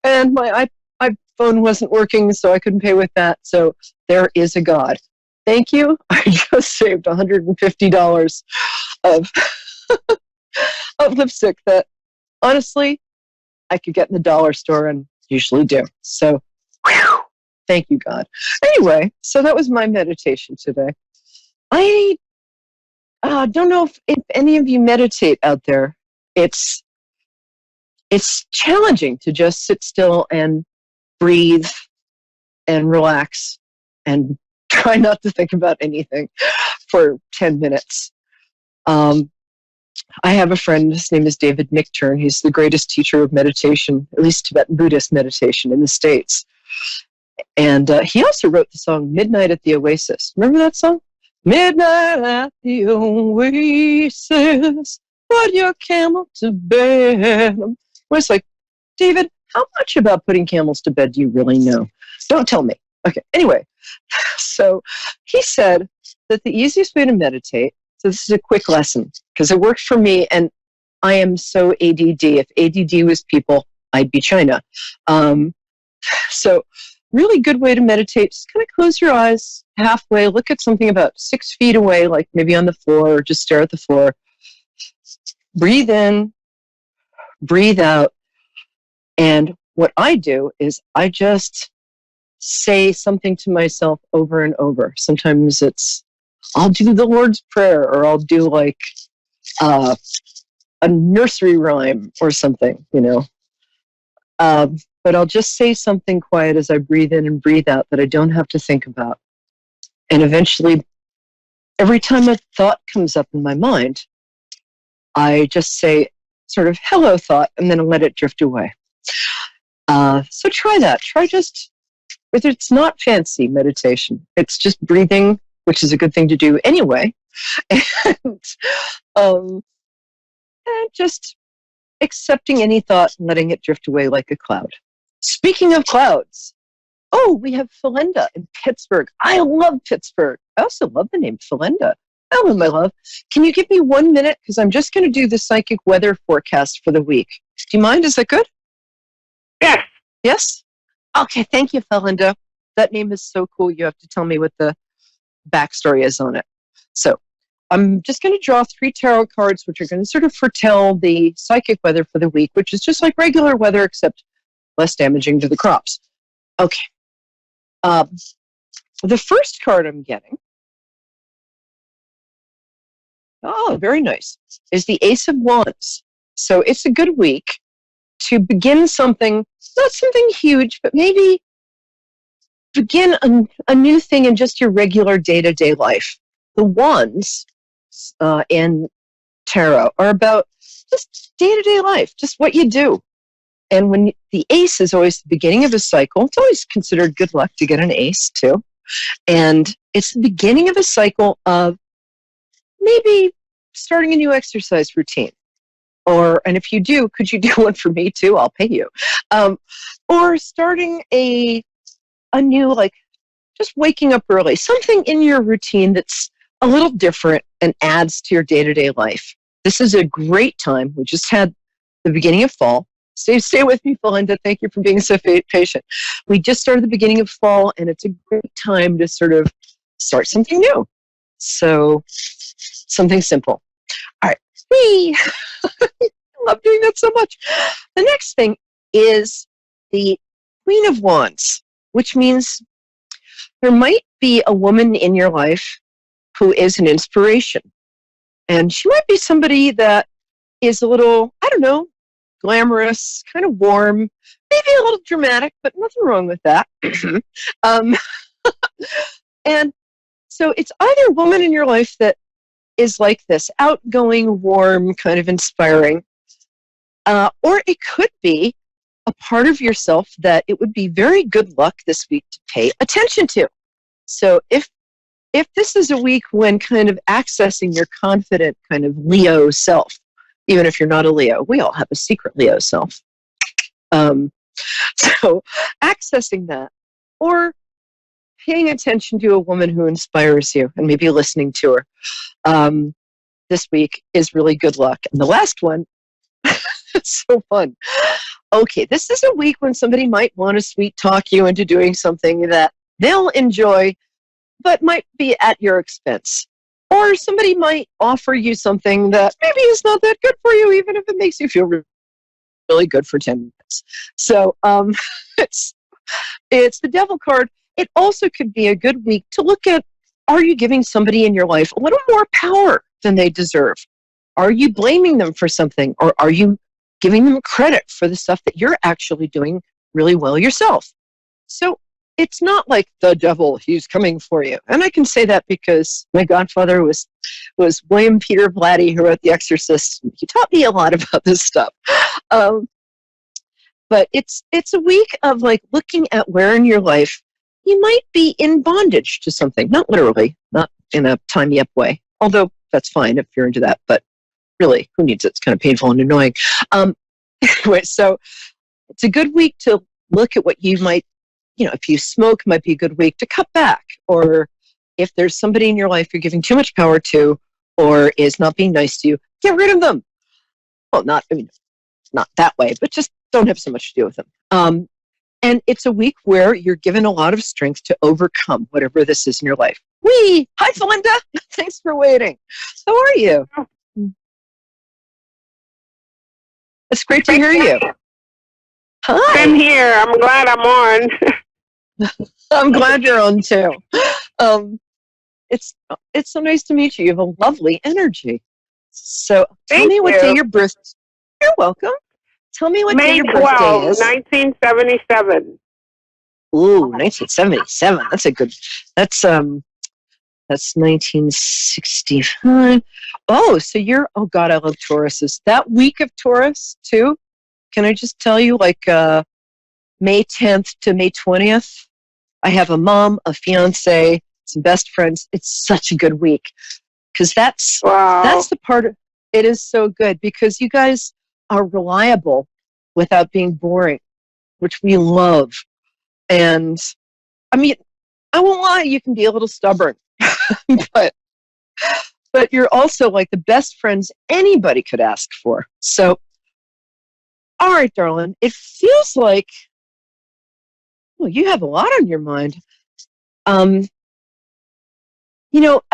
and my iPhone wasn't working, so I couldn't pay with that. So there is a God. Thank you. I just saved $150 of of lipstick that, honestly, I could get in the dollar store and usually do. So, whew, thank you, God. Anyway, so that was my meditation today. I don't know if any of you meditate out there. It's challenging to just sit still and breathe and relax and try not to think about anything for 10 minutes. I have a friend, his name is David Nichtern. He's the greatest teacher of meditation, at least Tibetan Buddhist meditation in the States. And he also wrote the song Midnight at the Oasis. Remember that song? Midnight at the Oasis, put your camel to bed. I was like, David, how much about putting camels to bed do you really know? Don't tell me. Okay, anyway, so he said that the easiest way to meditate, so this is a quick lesson, because it worked for me, and I am so ADD. If ADD was people, I'd be China. So really good way to meditate, just kind of close your eyes halfway, look at something about 6 feet away, like maybe on the floor, or just stare at the floor. Breathe in, breathe out, and what I do is I just say something to myself over and over. Sometimes I'll do the Lord's Prayer, or I'll do like a nursery rhyme or something, but I'll just say something quiet as I breathe in and breathe out that I don't have to think about. And eventually, every time a thought comes up in my mind, I just say sort of hello thought, and then I let it drift away. So try that. Try just, whether it's not fancy meditation, it's just breathing, which is a good thing to do anyway, and just accepting any thought and letting it drift away like a cloud. Speaking of clouds, we have Philinda in Pittsburgh. I love Pittsburgh. I also love the name Philinda. Hello, my love. Can you give me 1 minute? Because I'm just going to do the psychic weather forecast for the week. Do you mind? Is that good? Yes. Yes? Okay, thank you, Philinda. That name is so cool. You have to tell me what the backstory is on it. So I'm just going to draw 3 tarot cards, which are going to sort of foretell the psychic weather for the week, which is just like regular weather, except less damaging to the crops. Okay. The first card I'm getting Oh, very nice. Is the Ace of Wands. So it's a good week to begin something, not something huge, but maybe begin a new thing in just your regular day-to-day life. The wands in tarot are about just day-to-day life, just what you do. And when the ace is always the beginning of a cycle, it's always considered good luck to get an ace too. And it's the beginning of a cycle of maybe starting a new exercise routine. And if you do, could you do one for me too? I'll pay you. Or starting a new, like, just waking up early, something in your routine that's a little different and adds to your day-to-day life. This is a great time. We just had the beginning of fall. Stay with me, Belinda. Thank you for being so patient. We just started the beginning of fall, and it's a great time to sort of start something new. So, something simple. All right. Hey. I love doing that so much. The next thing is the Queen of Wands, which means there might be a woman in your life who is an inspiration. And she might be somebody that is a little, I don't know, glamorous, kind of warm, maybe a little dramatic, but nothing wrong with that. And so it's either a woman in your life that is like this, outgoing, warm, kind of inspiring, or it could be a part of yourself that it would be very good luck this week to pay attention to. So if this is a week when kind of accessing your confident kind of Leo self, even if you're not a Leo, we all have a secret Leo self. So accessing that, or paying attention to a woman who inspires you and maybe listening to her this week is really good luck. And the last one, it's so fun. Okay, this is a week when somebody might want to sweet talk you into doing something that they'll enjoy, but might be at your expense. Or somebody might offer you something that maybe is not that good for you, even if it makes you feel really good for 10 minutes. So it's the devil card. It also could be a good week to look at, are you giving somebody in your life a little more power than they deserve? Are you blaming them for something? Or are you giving them credit for the stuff that you're actually doing really well yourself? So it's not like the devil, he's coming for you. And I can say that because my godfather was William Peter Blatty, who wrote The Exorcist. He taught me a lot about this stuff. But it's a week of like looking at where in your life you might be in bondage to something. Not literally, not in a tie-me-up way. Although that's fine if you're into that. But really, who needs it? It's kind of painful and annoying. Anyway, so it's a good week to look at what you might, if you smoke, it might be a good week to cut back. Or if there's somebody in your life you're giving too much power to or is not being nice to you, get rid of them. Well, not that way, but just don't have so much to do with them. And it's a week where you're given a lot of strength to overcome whatever this is in your life. Hi, Belinda. Thanks for waiting. How are you? It's great to hear you. Hi. I'm here. I'm glad I'm on. I'm glad you're on too. It's so nice to meet you. You have a lovely energy. So tell me what day your birthday. You're welcome. Tell me what day your birthday is. 1977. Ooh, 1977. That's a good. That's 1965. Oh, so you're. Oh God, I love Tauruses. That week of Taurus too. Can I just tell you, like May 10th to May 20th, I have a mom, a fiance, some best friends. It's such a good week because that's the part of it is so good because you guys are reliable without being boring, which we love. And I mean, I won't lie, you can be a little stubborn, but you're also like the best friends anybody could ask for. So, all right, darling, it feels like, well, you have a lot on your mind. I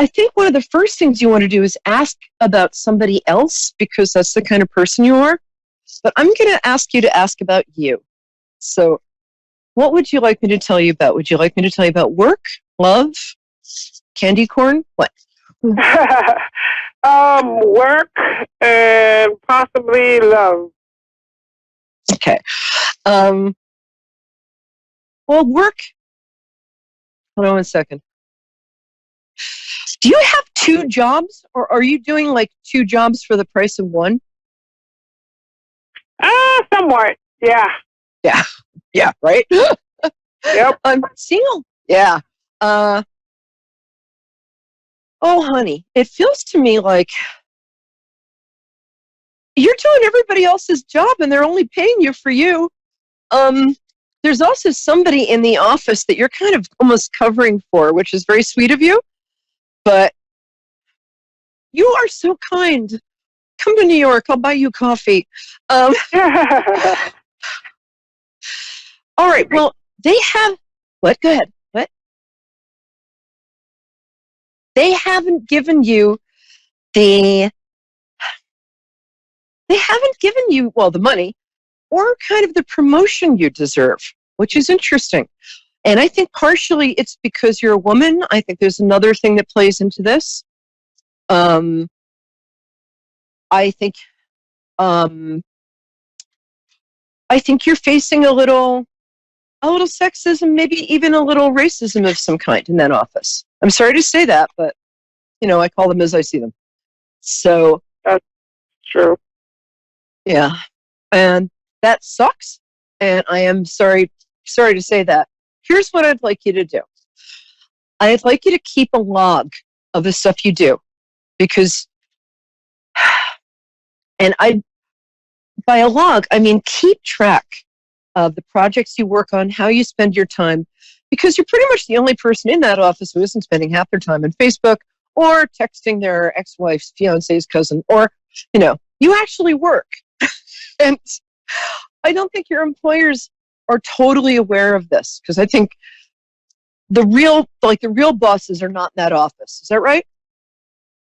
think one of the first things you want to do is ask about somebody else because that's the kind of person you are. But I'm going to ask you to ask about you. So what would you like me to tell you about? Would you like me to tell you about work, love, candy corn? What? Work and possibly love. Okay. Well, work. Hold on one second. Do you have two jobs, or are you doing like two jobs for the price of one? Somewhat. Yeah. Yeah. Yeah. Right. Yep. I'm single. Yeah. Oh, honey, it feels to me like you're doing everybody else's job, and they're only paying you for you. There's also somebody in the office that you're kind of almost covering for, which is very sweet of you. But you are so kind. Come to New York. I'll buy you coffee. All right. Well, they have what? Go ahead. What? They haven't given you the. They haven't given you, well, the money or kind of the promotion you deserve, which is interesting. And I think partially it's because you're a woman. I think there's another thing that plays into this. I think you're facing a little sexism, maybe even a little racism of some kind in that office. I'm sorry to say that, but I call them as I see them. So that's true. Yeah, and that sucks. And I am sorry to say that. Here's what I'd like you to do. I'd like you to keep a log of the stuff you do, because, and by a log, I mean keep track of the projects you work on, how you spend your time, because you're pretty much the only person in that office who isn't spending half their time on Facebook or texting their ex-wife's fiance's cousin, or, you actually work. And I don't think your employers are totally aware of this, because I think the real bosses are not in that office. Is that right?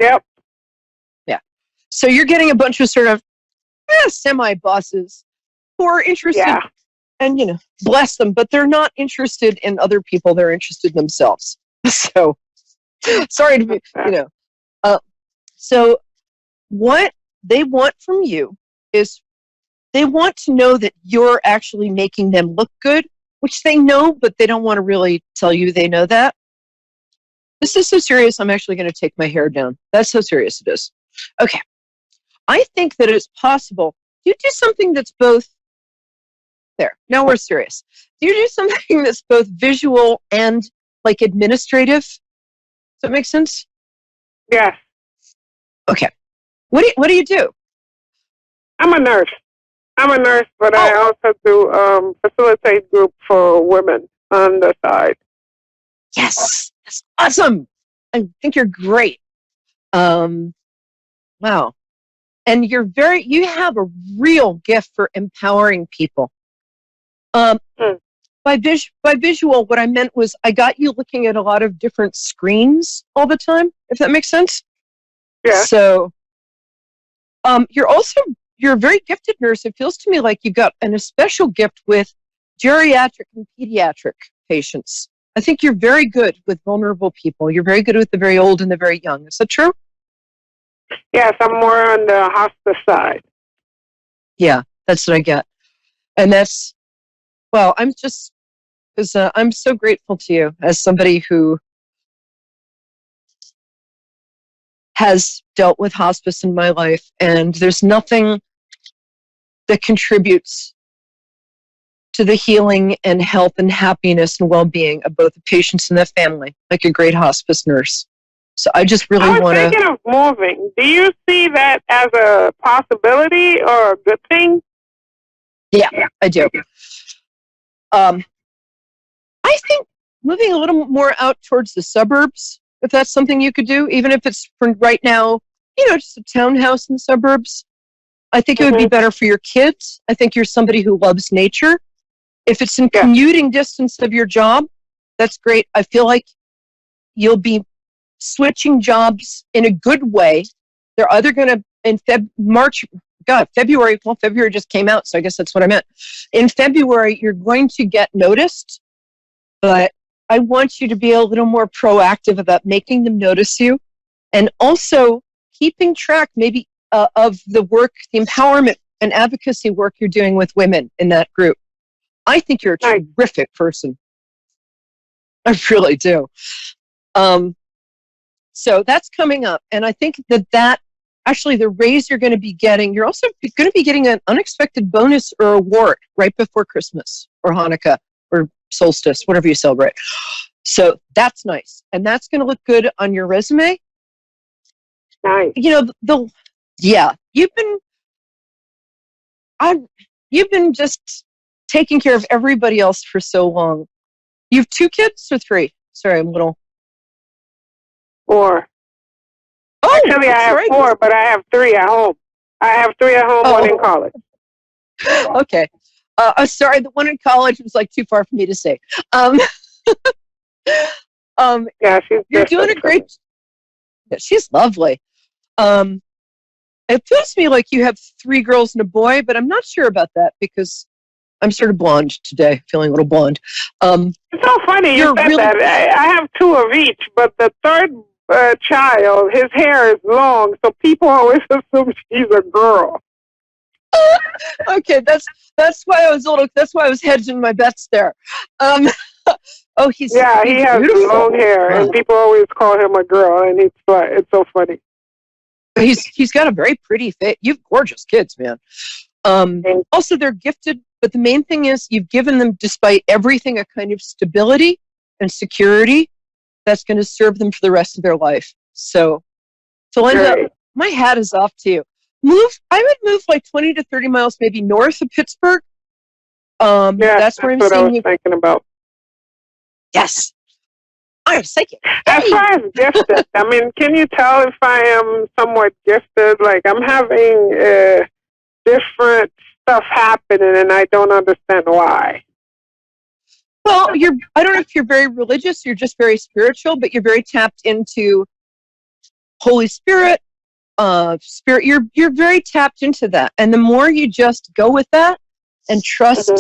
Yep. Yeah. So you're getting a bunch of sort of semi-bosses who are interested, and bless them, but they're not interested in other people. They're interested in themselves. So sorry to be, so what they want from you is they want to know that you're actually making them look good, which they know, but they don't want to really tell you they know that. This is so serious, I'm actually going to take my hair down. That's how serious it is. Okay. I think that it's possible. Do you do something that's both... There. Now we're serious. Do you do something that's both visual and, like, administrative? Does that make sense? Yes. Okay. What do you do? I'm a nurse. But I also do facilitate group for women on the side. Yes, that's awesome. I think you're great. Wow. And you have a real gift for empowering people. By visual, what I meant was I got you looking at a lot of different screens all the time, if that makes sense. Yeah. So, you're a very gifted nurse. It feels to me like you've got a special gift with geriatric and pediatric patients. I think you're very good with vulnerable people. You're very good with the very old and the very young. Is that true? Yes, I'm more on the hospice side. Yeah, that's what I get. And that's, well, I'm so grateful to you as somebody who has dealt with hospice in my life, and there's nothing that contributes to the healing and health and happiness and well-being of both the patients and their family, like a great hospice nurse. So I just really want to... I was thinking of moving. Do you see that as a possibility or a good thing? Yeah, I do. I think moving a little more out towards the suburbs, if that's something you could do, even if it's for right now, just a townhouse in the suburbs. I think it would be better for your kids. I think you're somebody who loves nature. If it's in commuting distance of your job, that's great. I feel like you'll be switching jobs in a good way. They're either going to, in February, well, February just came out, so I guess that's what I meant. In February, you're going to get noticed, but I want you to be a little more proactive about making them notice you, and also keeping track maybe of the work, the empowerment and advocacy work you're doing with women in that group. I think you're a terrific person. I really do. So that's coming up. And I think that actually the raise you're going to be getting, you're also going to be getting an unexpected bonus or award right before Christmas or Hanukkah or solstice, whatever you celebrate. So that's nice. And that's going to look good on your resume. Nice. You know, you've been just taking care of everybody else for so long. You have 2 kids or 3? Sorry, I'm a little... 4. Oh, actually, I have 4, but I have 3 at home. I have 3 at home, 1 in college. Okay. Sorry, the one in college was like too far for me to say. Yeah, you're doing a great. Yeah, she's lovely. It feels to me like you have 3 girls and a boy, but I'm not sure about that because I'm sort of blonde today, feeling a little blonde. It's so funny you said that. I have 2 of each, but the third child, his hair is long, so people always assume she's a girl. Okay, that's why I was hedging my bets there. He's he has beautiful. long hair, and people always call him a girl, and it's so funny. He's got a very pretty face. You have gorgeous kids, man. Also, they're gifted, but the main thing is you've given them, despite everything, a kind of stability and security that's going to serve them for the rest of their life. So Linda, my hat is off to you. I would move like 20 to 30 miles, maybe north of Pittsburgh. That's where I'm what I seeing was you. thinking about. Yes. I'm psychic. As far as gifted, I mean, can you tell if I am somewhat gifted? Like, I'm having different stuff happening, and I don't understand why. Well, I don't know if you're very religious, you're just very spiritual, but you're very tapped into Holy Spirit, spirit. You're very tapped into that. And the more you just go with that and trust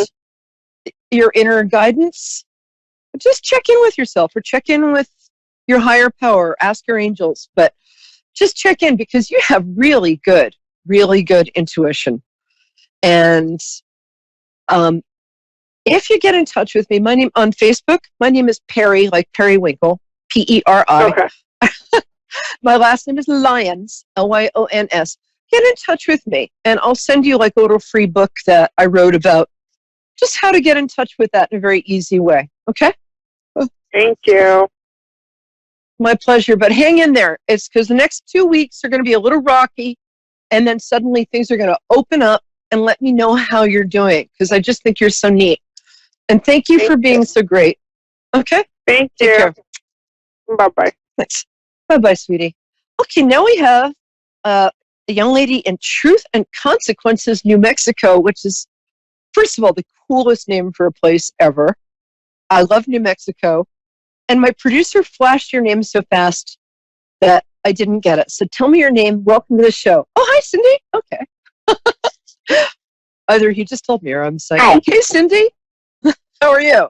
your inner guidance, just check in with yourself or check in with your higher power, ask your angels, but just check in because you have really good intuition. And if you get in touch with me, on Facebook, my name is Perry, like Periwinkle, Peri. Okay. My last name is Lyons, Lyons. Get in touch with me, and I'll send you like a little free book that I wrote about just how to get in touch with that in a very easy way. Okay? Thank you. My pleasure. But hang in there. It's because the next 2 weeks are going to be a little rocky, and then suddenly things are going to open up, and let me know how you're doing because I just think you're so neat. And thank you for being so great. Okay? Thank you. Take care. Bye-bye. Thanks. Bye-bye, sweetie. Okay, now we have a young lady in Truth and Consequences, New Mexico, which is, first of all, the coolest name for a place ever. I love New Mexico. And my producer flashed your name so fast that I didn't get it. So tell me your name. Welcome to the show. Oh, hi, Cindy. Okay. Either he just told me or I'm saying, hi. Hey, Cindy. How are you?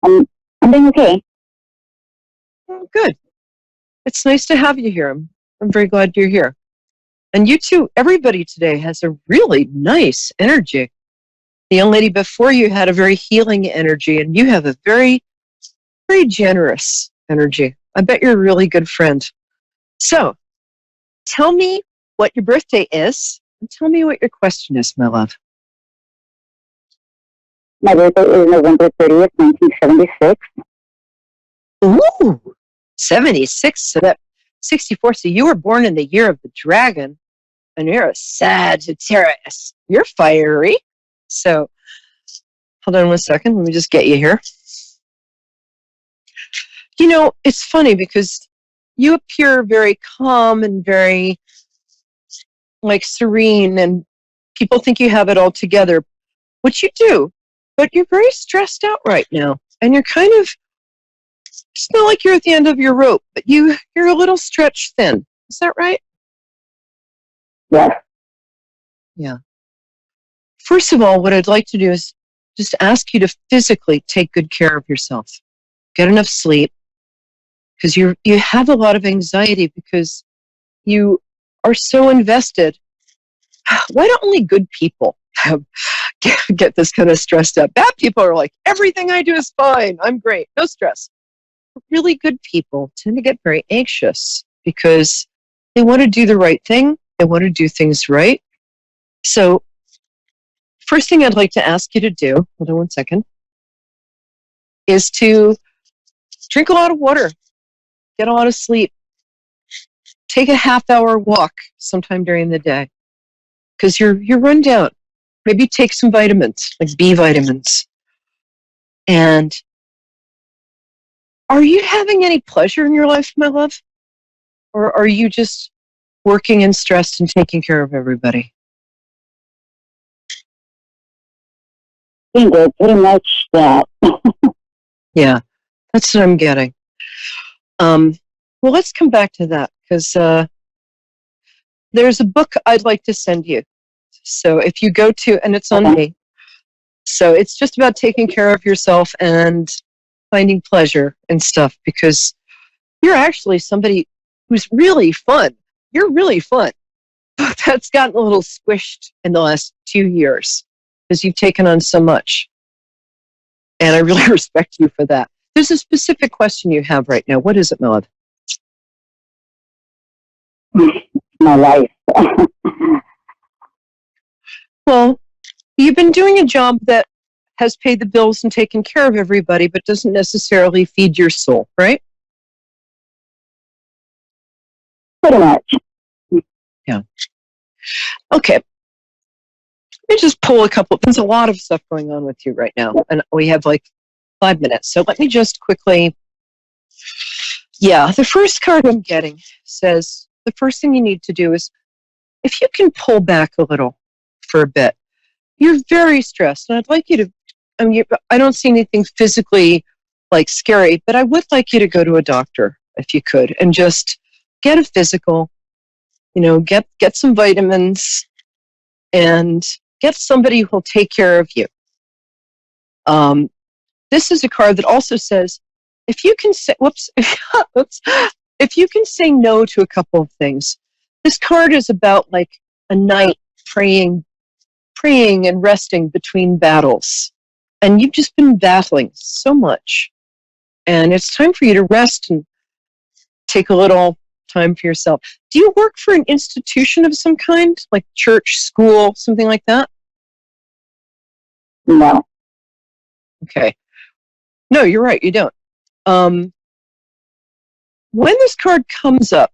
I'm doing okay. Oh, good. It's nice to have you here. I'm very glad you're here. And you too, everybody today has a really nice energy. The young lady before you had a very healing energy, and you have a very, very generous energy. I bet you're a really good friend. So, tell me what your birthday is, and tell me what your question is, my love. My birthday is November 30th, 1976. Ooh, 76, so that 64. So you were born in the year of the dragon, and you're a Sagittarius. You're fiery. So, hold on 1 second. Let me just get you here. You know, it's funny because you appear very calm and very, like, serene, and people think you have it all together, which you do, but you're very stressed out right now, and you're kind of, it's not like you're at the end of your rope, but you're a little stretched thin. Is that right? Yes. Yeah. First of all, what I'd like to do is just ask you to physically take good care of yourself. Get enough sleep. because you have a lot of anxiety because you are so invested. Why don't only good people get this kind of stressed out? Bad people are like, everything I do is fine. I'm great. No stress. Really good people tend to get very anxious because they want to do the right thing. They want to do things right. So first thing I'd like to ask you to do, hold on one second, is to drink a lot of water, get a lot of sleep, take a half-hour walk sometime during the day because you're run down. Maybe take some vitamins, like B vitamins. And are you having any pleasure in your life, my love? Or are you just working and stressed and taking care of everybody? Pretty much that. Yeah, that's what I'm getting. Well, let's come back to that because there's a book I'd like to send you. So if you go to, and it's on me, so it's just about taking care of yourself and finding pleasure and stuff because you're actually somebody who's really fun. You're really fun. But that's gotten a little squished in the last 2 years because you've taken on so much. And I really respect you for that. There's a specific question you have right now. What is it, Melod? My life. Well, you've been doing a job that has paid the bills and taken care of everybody, but doesn't necessarily feed your soul, right? Pretty much. Yeah. Okay. Let me just pull a couple. There's a lot of stuff going on with you right now, and we have like 5 minutes. So let me just quickly. Yeah, the first card I'm getting says the first thing you need to do is if you can pull back a little for a bit. You're very stressed, and I'd like you to. I don't see anything physically like scary, but I would like you to go to a doctor if you could, and just get a physical. You know, get some vitamins, and get somebody who'll take care of you. This is a card that also says, if you can say, if you can say no to a couple of things. This card is about like a night praying and resting between battles. And you've just been battling so much. And it's time for you to rest and take a little time for yourself. Do you work for an institution of some kind, like church, school, something like that? No. Okay. No, you're right, you don't. When this card comes up,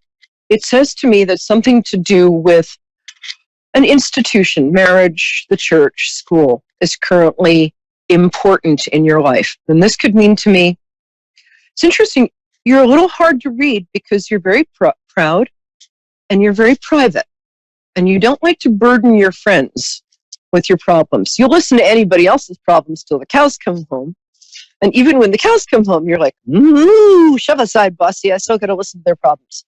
it says to me that something to do with an institution, marriage, the church, school, is currently important in your life. And this could mean to me, it's interesting, you're a little hard to read because you're very proud and you're very private. And you don't like to burden your friends with your problems. You'll listen to anybody else's problems till the cows come home. And even when the cows come home, you're like, shove aside, bossy. I still got to listen to their problems.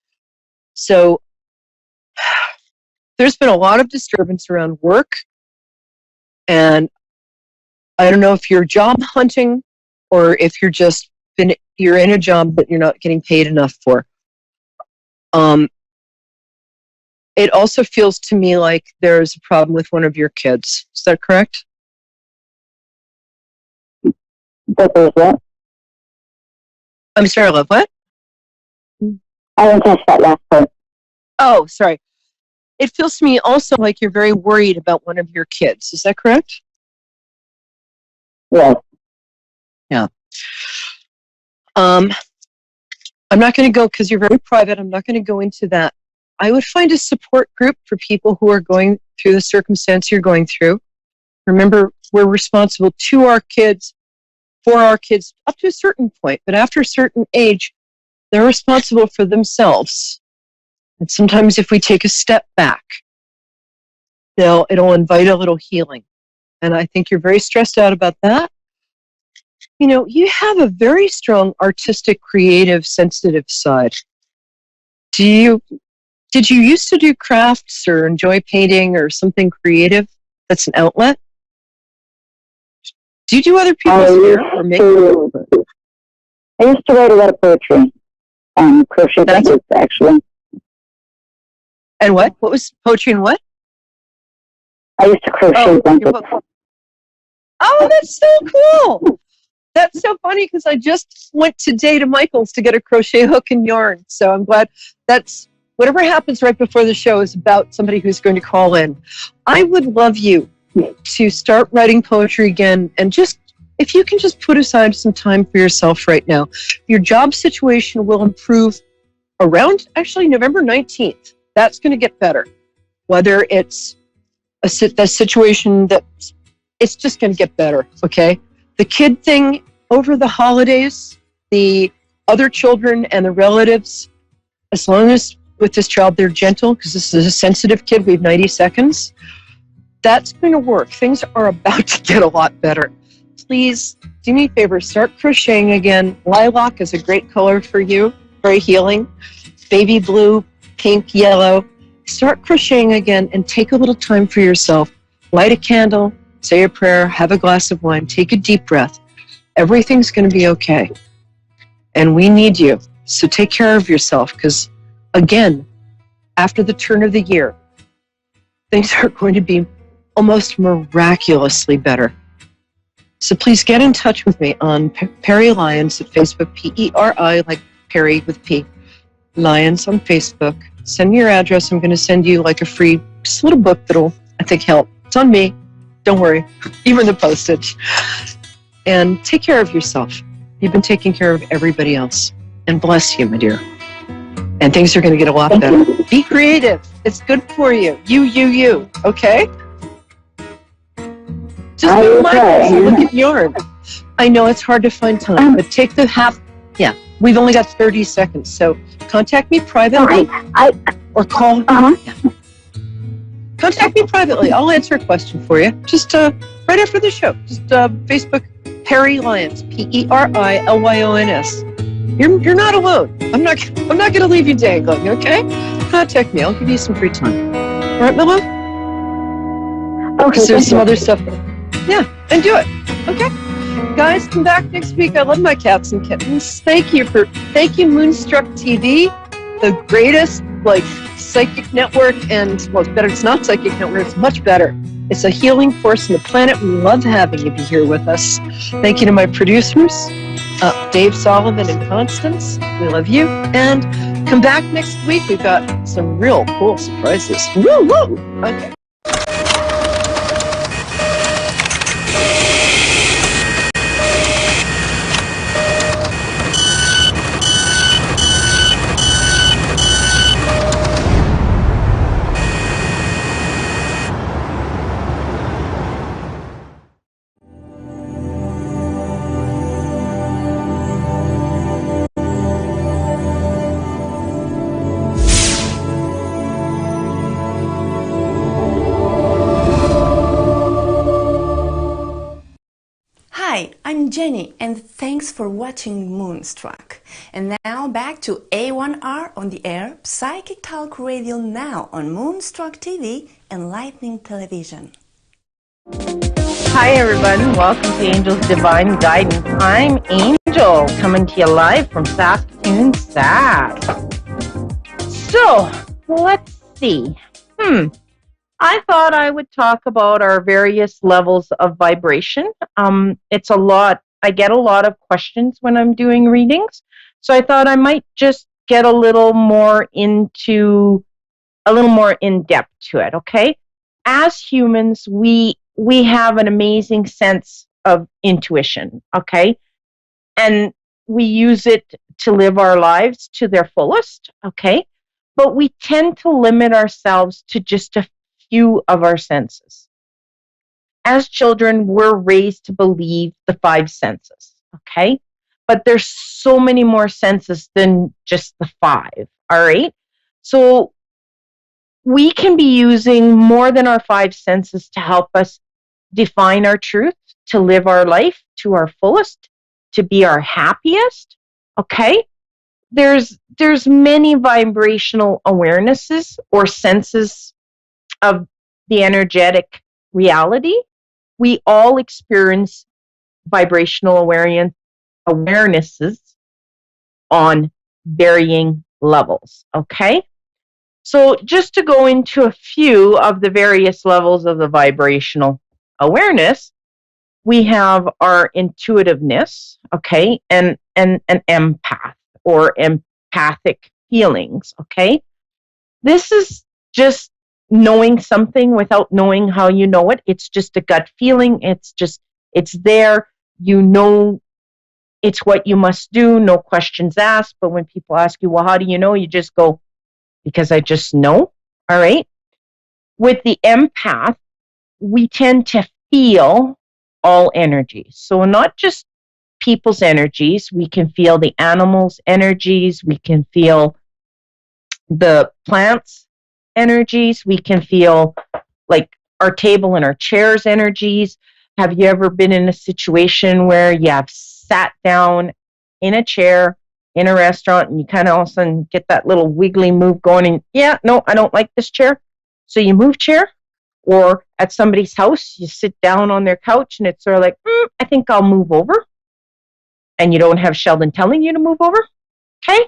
So there's been a lot of disturbance around work. And I don't know if you're job hunting or if you're in a job that you're not getting paid enough for. It also feels to me like there's a problem with one of your kids. Is that correct? What? I'm sorry, love, what? I didn't catch that last part. Oh, sorry. It feels to me also like you're very worried about one of your kids. Is that correct? Yes. Yeah. I'm not going to go, because you're very private, I'm not going to go into that. I would find a support group for people who are going through the circumstance you're going through. Remember, we're responsible to our kids, for our kids, up to a certain point. But after a certain age, they're responsible for themselves. And sometimes if we take a step back, it'll invite a little healing. And I think you're very stressed out about that. You know, you have a very strong artistic, creative, sensitive side. Did you used to do crafts or enjoy painting or something creative that's an outlet? Do you do other people's hair or makeup? I used to write a lot of poetry. crochet blankets, actually. And what? What was poetry and what? I used to crochet blankets. Oh, that's so cool. That's so funny because I just went today to Michael's to get a crochet hook and yarn. So I'm glad that's whatever happens right before the show is about somebody who's going to call in. I would love you to start writing poetry again, and just if you can just put aside some time for yourself right now. Your job situation will improve around actually November 19th. That's going to get better. Whether it's a situation that it's just going to get better, okay? The kid thing over the holidays, the other children and the relatives, as long as with this child they're gentle, because this is a sensitive kid, we have 90 seconds, that's going to work. Things are about to get a lot better. Please do me a favor, start crocheting again. Lilac is a great color for you, very healing. Baby blue, pink, yellow. Start crocheting again and take a little time for yourself. Light a candle, say a prayer, have a glass of wine, take a deep breath. Everything's going to be okay. And we need you. So take care of yourself because, again, after the turn of the year, things are going to be almost miraculously better. So please get in touch with me on Perry Lyons at Facebook, P-E-R-I, like Perry with P, Lyons on Facebook. Send me your address. I'm going to send you like a free, just a little book that'll, I think, help. It's on me. Don't worry. Even the postage. And take care of yourself. You've been taking care of everybody else. And bless you, my dear. And things are going to get a lot better. Be creative. It's good for you. You. Okay? Just go to look at yarn. I know it's hard to find time, but take the half. Yeah, we've only got 30 seconds, so contact me privately or call. Yeah. Contact me privately. I'll answer a question for you. Just right after the show. Just Facebook Perry Lyons, P-E-R-I-L-Y-O-N-S. You're not alone. I'm not going to leave you dangling. Okay? Contact me. I'll give you some free time. All right, my love? Okay. Because there's some other stuff. Yeah, and do it. Okay? Guys, come back next week. I love my cats and kittens. Thank you, Moonstruck TV, the greatest, psychic network, and, well, it's better. It's not psychic network. It's much better. It's a healing force in the planet. We love having you be here with us. Thank you to my producers, Dave Solomon and Constance. We love you. And come back next week. We've got some real cool surprises. Woo, woo. Okay. Hi, I'm Jenny and thanks for watching Moonstruck. And now back to A1R on the air, Psychic Talk Radio now on Moonstruck TV and Lightning Television. Hi everyone, welcome to Angel's Divine Guidance. I'm Angel, coming to you live from Saskatoon, Sask. So, let's see. I thought I would talk about our various levels of vibration. It's a lot. I get a lot of questions when I'm doing readings, so I thought I might just get a little more in depth to it. Okay, as humans, we have an amazing sense of intuition. Okay, and we use it to live our lives to their fullest. Okay, but we tend to limit ourselves to just a few of our senses. As children, we're raised to believe the 5 senses, okay? But there's so many more senses than just the 5, all right? So we can be using more than our 5 senses to help us define our truth, to live our life to our fullest, to be our happiest, okay? There's many vibrational awarenesses or senses of the energetic reality. We all experience vibrational awarenesses on varying levels, okay? So just to go into a few of the various levels of the vibrational awareness, we have our intuitiveness, okay, and an empath or empathic feelings, okay? This is just knowing something without knowing how you know it. It's just a gut feeling. It's there. You know it's what you must do, no questions asked. But when people ask you, well, how do you know? You just go, because I just know, all right? With the empath, we tend to feel all energies. So not just people's energies, we can feel the animals' energies, we can feel the plants' energies, we can feel like our table and our chairs' energies. Have you ever been in a situation where you have sat down in a chair in a restaurant and you kind of all of a sudden get that little wiggly move going and, yeah, no, I don't like this chair. So you move chair? Or at somebody's house, you sit down on their couch and it's sort of like, I think I'll move over. And you don't have Sheldon telling you to move over. Okay?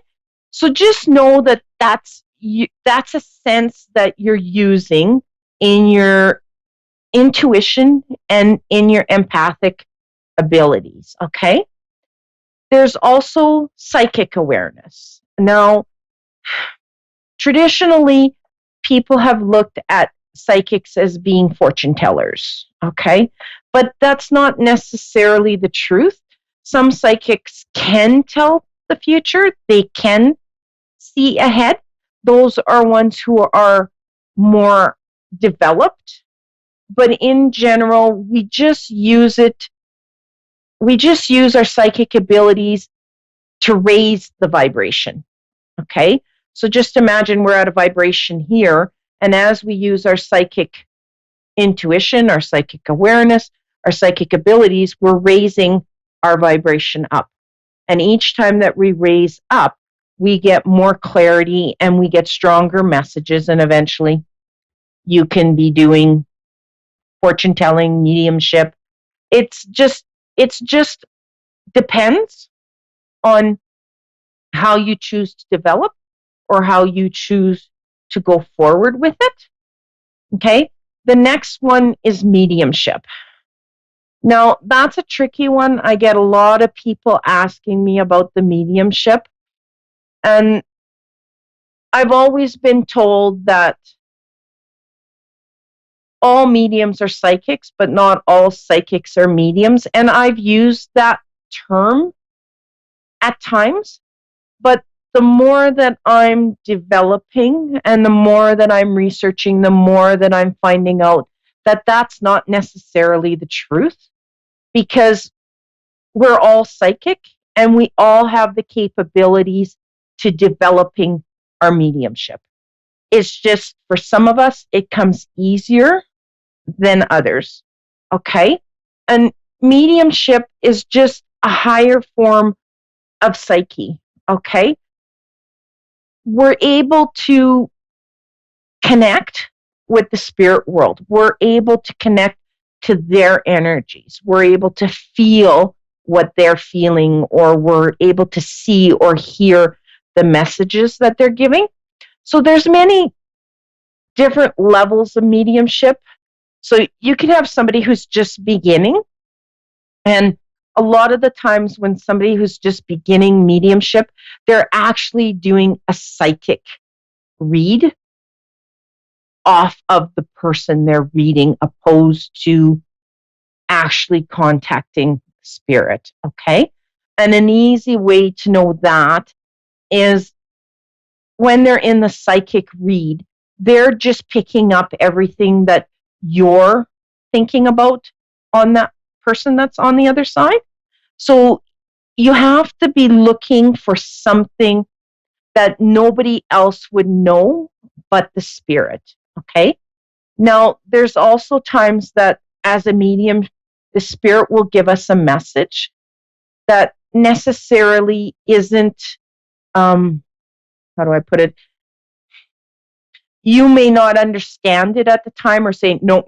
So just know that that's a sense that you're using in your intuition and in your empathic abilities. Okay? There's also psychic awareness. Now, traditionally, people have looked at psychics as being fortune tellers, okay? But that's not necessarily the truth. Some psychics can tell the future. They can see ahead. Those are ones who are more developed. But in general, we just use our psychic abilities to raise the vibration, okay? So just imagine we're at a vibration here, and as we use our psychic intuition, our psychic awareness, our psychic abilities, we're raising our vibration up. And each time that we raise up, we get more clarity and we get stronger messages, and eventually you can be doing fortune telling, mediumship. It's just depends on how you choose to develop or how you choose to go forward with it. Okay? The next one is mediumship. Now, that's a tricky one. I get a lot of people asking me about the mediumship. And I've always been told that all mediums are psychics, but not all psychics are mediums. And I've used that term at times. But the more that I'm developing and the more that I'm researching, the more that I'm finding out that that's not necessarily the truth, because we're all psychic and we all have the capabilities to developing our mediumship. It's just for some of us, it comes easier than others. Okay? And mediumship is just a higher form of psyche. Okay? We're able to connect with the spirit world. We're able to connect to their energies. We're able to feel what they're feeling, or we're able to see or hear the messages that they're giving. So there's many different levels of mediumship. So you can have somebody who's just beginning, and a lot of the times when somebody who's just beginning mediumship, they're actually doing a psychic read off of the person they're reading, opposed to actually contacting spirit, okay? And an easy way to know that is when they're in the psychic read, they're just picking up everything that you're thinking about on that person that's on the other side. So you have to be looking for something that nobody else would know but the spirit, okay? Now, there's also times that as a medium, the spirit will give us a message that necessarily isn't, how do I put it? You may not understand it at the time or say, nope,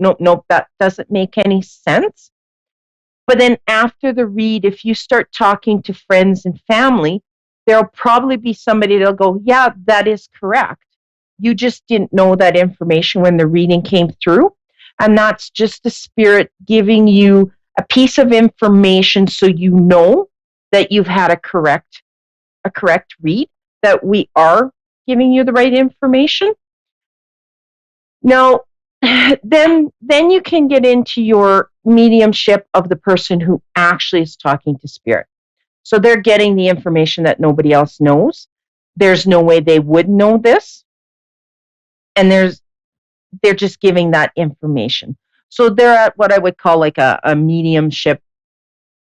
that doesn't make any sense. But then after the read, if you start talking to friends and family, there'll probably be somebody that'll go, yeah, that is correct. You just didn't know that information when the reading came through. And that's just the spirit giving you a piece of information so you know that you've had a correct read, that we are giving you the right information. Now, then you can get into your mediumship of the person who actually is talking to spirit. So they're getting the information that nobody else knows. There's no way they would know this. And they're just giving that information. So they're at what I would call like a mediumship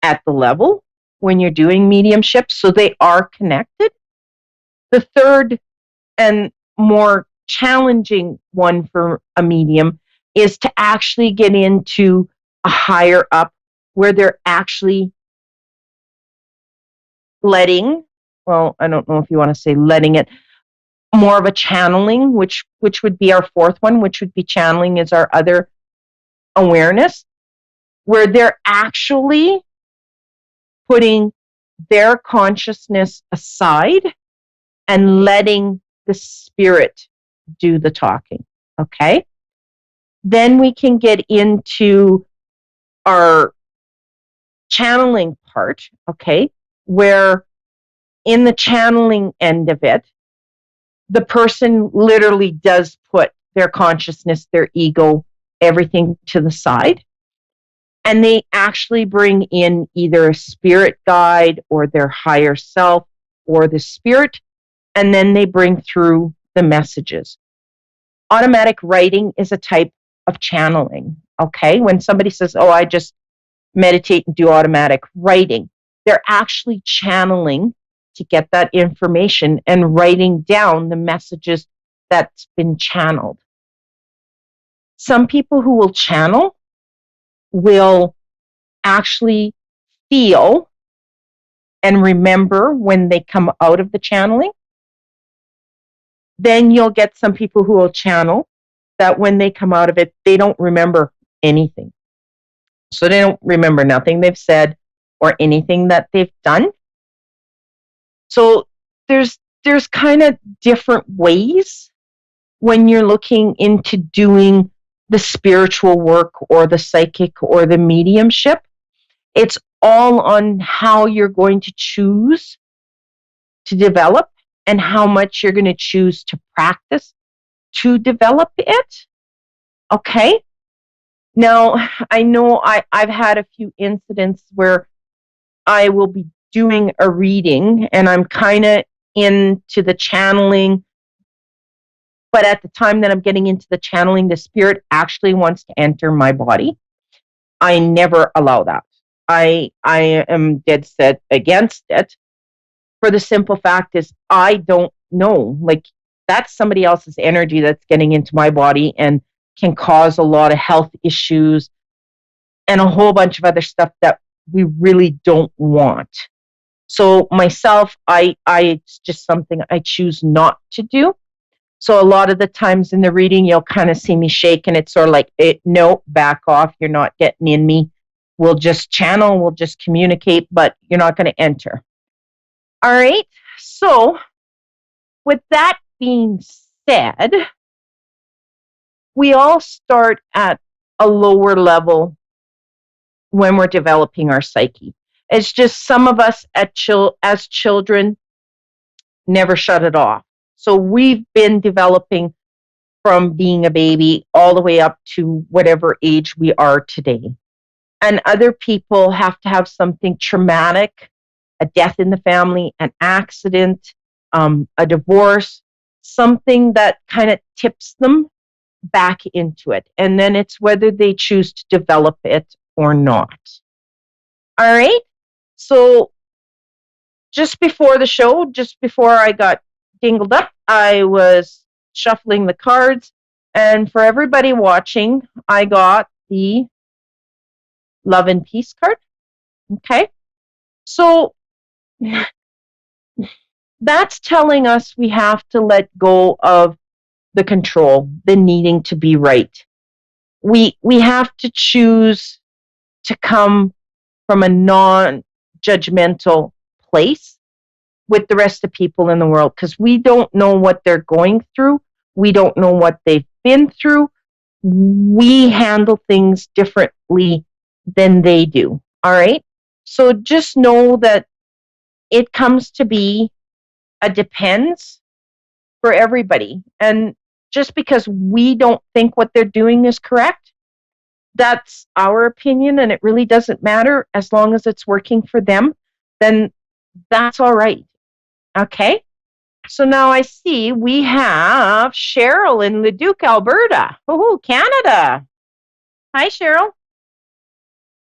at the level when you're doing mediumship. So they are connected. The third and more challenging one for a medium is to actually get into a higher up where they're actually letting, well, I don't know if you want to say letting it, more of a channeling, which would be our fourth one, which would be channeling is our other awareness, where they're actually putting their consciousness aside and letting the spirit do the talking, okay? Then we can get into our channeling part, okay, where in the channeling end of it, the person literally does put their consciousness, their ego, everything to the side. And they actually bring in either a spirit guide or their higher self or the spirit, and then they bring through the messages. Automatic writing is a type of channeling, okay? When somebody says, oh, I just meditate and do automatic writing, they're actually channeling to get that information and writing down the messages that's been channeled. Some people who will channel will actually feel and remember when they come out of the channeling. Then you'll get some people who will channel that when they come out of it, they don't remember anything. So they don't remember nothing they've said or anything that they've done. So there's kind of different ways when you're looking into doing the spiritual work or the psychic or the mediumship. It's all on how you're going to choose to develop and how much you're going to choose to practice to develop it. Okay? Now, I know I've had a few incidents where I will be doing a reading and I'm kind of into the channeling, but at the time that I'm getting into the channeling, the spirit actually wants to enter my body. I never allow that. I am dead set against it for the simple fact is I don't know. Like, that's somebody else's energy that's getting into my body and can cause a lot of health issues and a whole bunch of other stuff that we really don't want. So myself, it's just something I choose not to do. So a lot of the times in the reading, you'll kind of see me shake and it's sort of like, no, back off. You're not getting in me. We'll just channel, we'll just communicate, but you're not going to enter. All right. So with that being said, we all start at a lower level when we're developing our psyche. It's just some of us as children never shut it off. So we've been developing from being a baby all the way up to whatever age we are today. And other people have to have something traumatic, a death in the family, an accident, a divorce, something that kind of tips them back into it. And then it's whether they choose to develop it or not. All right. So just before the show, just before I got dingled up, I was shuffling the cards. And for everybody watching, I got the Love and Peace card. Okay. So that's telling us we have to let go of the control, the needing to be right. We have to choose to come from a non-judgmental place with the rest of people in the world, because we don't know what they're going through. We don't know what they've been through. We handle things differently than they do. All right. So just know that it comes to be a depends for everybody. And just because we don't think what they're doing is correct, that's our opinion, and it really doesn't matter as long as it's working for them, then that's all right. Okay. So now I see we have Cheryl in Leduc, Alberta. Oh, Canada. Hi, Cheryl.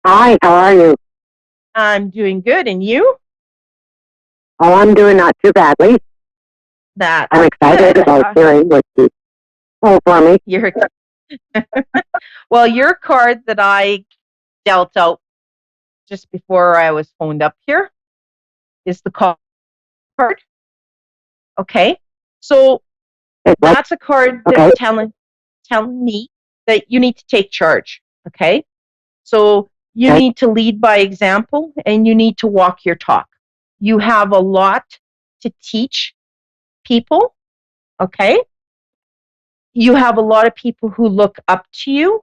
Hi, how are you? I'm doing good. And you? Oh, I'm doing not too badly. I'm excited about hearing what you pull for me. Well, your card that I dealt out just before I was phoned up here is the card. Okay. So that's a card that's telling me that you need to take charge. Okay. So you need to lead by example, and you need to walk your talk. You have a lot to teach people. Okay. You have a lot of people who look up to you,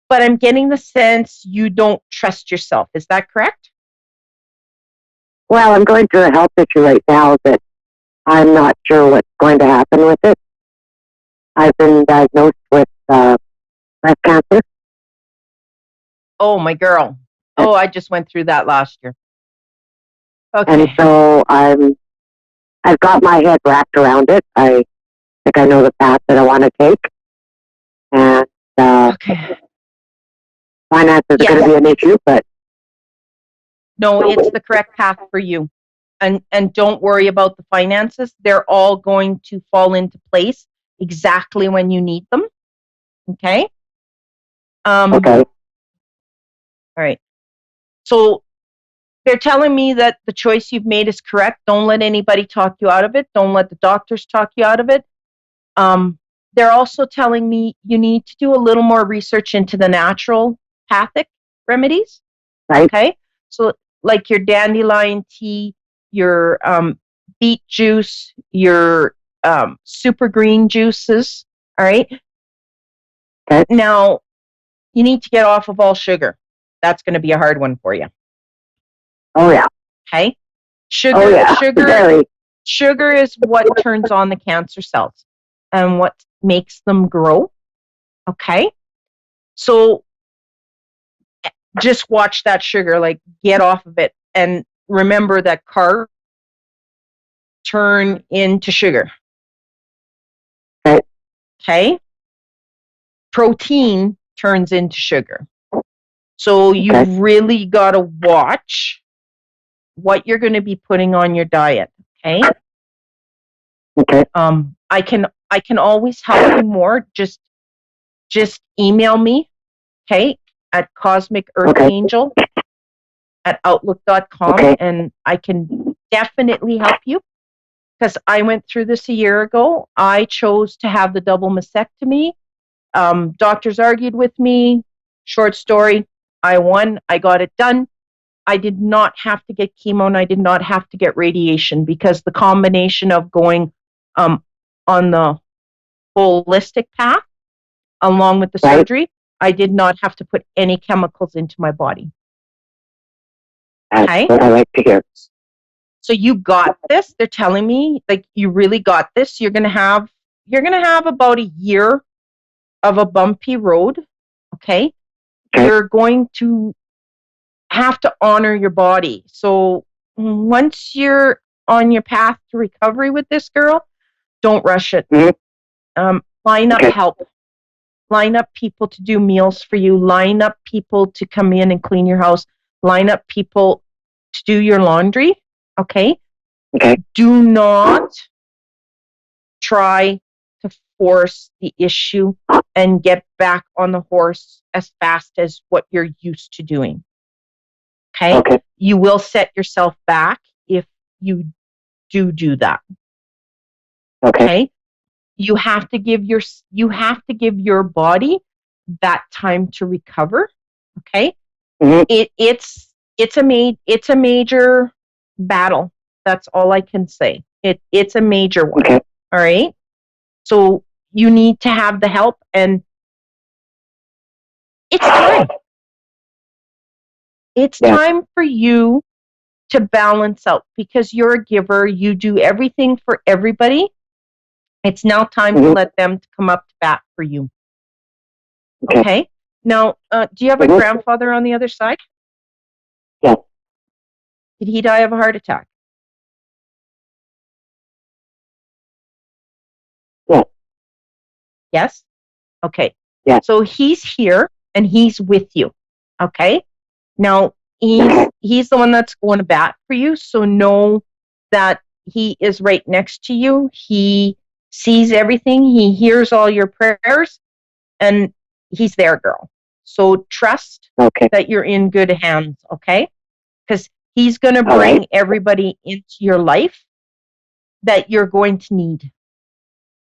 but I'm getting the sense you don't trust yourself. Is that correct? Well, I'm going through a health issue right now that I'm not sure what's going to happen with it. I've been diagnosed with breast cancer. Oh, my girl. Oh, I just went through that last year. Okay. And so I've got my head wrapped around it. I think I know the path that I want to take. And finances are going to be an issue, but no, it's the correct path for you. And don't worry about the finances. They're all going to fall into place exactly when you need them. Okay? Okay. All right. So they're telling me that the choice you've made is correct. Don't let anybody talk you out of it. Don't let the doctors talk you out of it. They're also telling me you need to do a little more research into the naturopathic remedies. Right. Okay? So like your dandelion tea, your beet juice, your super green juices. All right? Okay. Now, you need to get off of all sugar. That's going to be a hard one for you. Oh, yeah. Okay. Sugar, Oh, yeah. sugar is what turns on the cancer cells and what makes them grow. Okay. So just watch that sugar, like get off of it. And remember that carbs turn into sugar. Okay. Okay. Protein turns into sugar. So you've really got to watch what you're going to be putting on your diet. Okay. Okay. I can always help you more. Just email me. Okay. At Cosmic Earth Angel at outlook.com, and I can definitely help you because I went through this a year ago. I chose to have the double mastectomy. Doctors argued with me. Short story, I won. I got it done. I did not have to get chemo, and I did not have to get radiation because the combination of going on the holistic path along with the surgery, I did not have to put any chemicals into my body. That's what I like to hear. So you got this. They're telling me like you really got this. You're gonna have about a year of a bumpy road. Okay. You're going to have to honor your body. So once you're on your path to recovery with this girl, don't rush it. Line up help. Line up people to do meals for you. Line up people to come in and clean your house. Line up people to do your laundry. Okay? Do not try to force the issue and get back on the horse as fast as what you're used to doing. Okay? You will set yourself back if you do that. Okay? You have to give your body that time to recover. Okay? It's a major battle. That's all I can say. It's a major one. Okay. All right. So you need to have the help, and it's time. It's time for you to balance out because you're a giver. You do everything for everybody. It's now time to let them come up to bat for you. Okay. Now, do you have a grandfather on the other side? Yes. Did he die of a heart attack? Yes. Yes? Okay. Yeah. So he's here and he's with you. Okay. Now he's the one that's going to bat for you. So know that he is right next to you. He sees everything. He hears all your prayers and he's there, girl. So trust that you're in good hands. Okay. Because he's going to bring everybody into your life that you're going to need.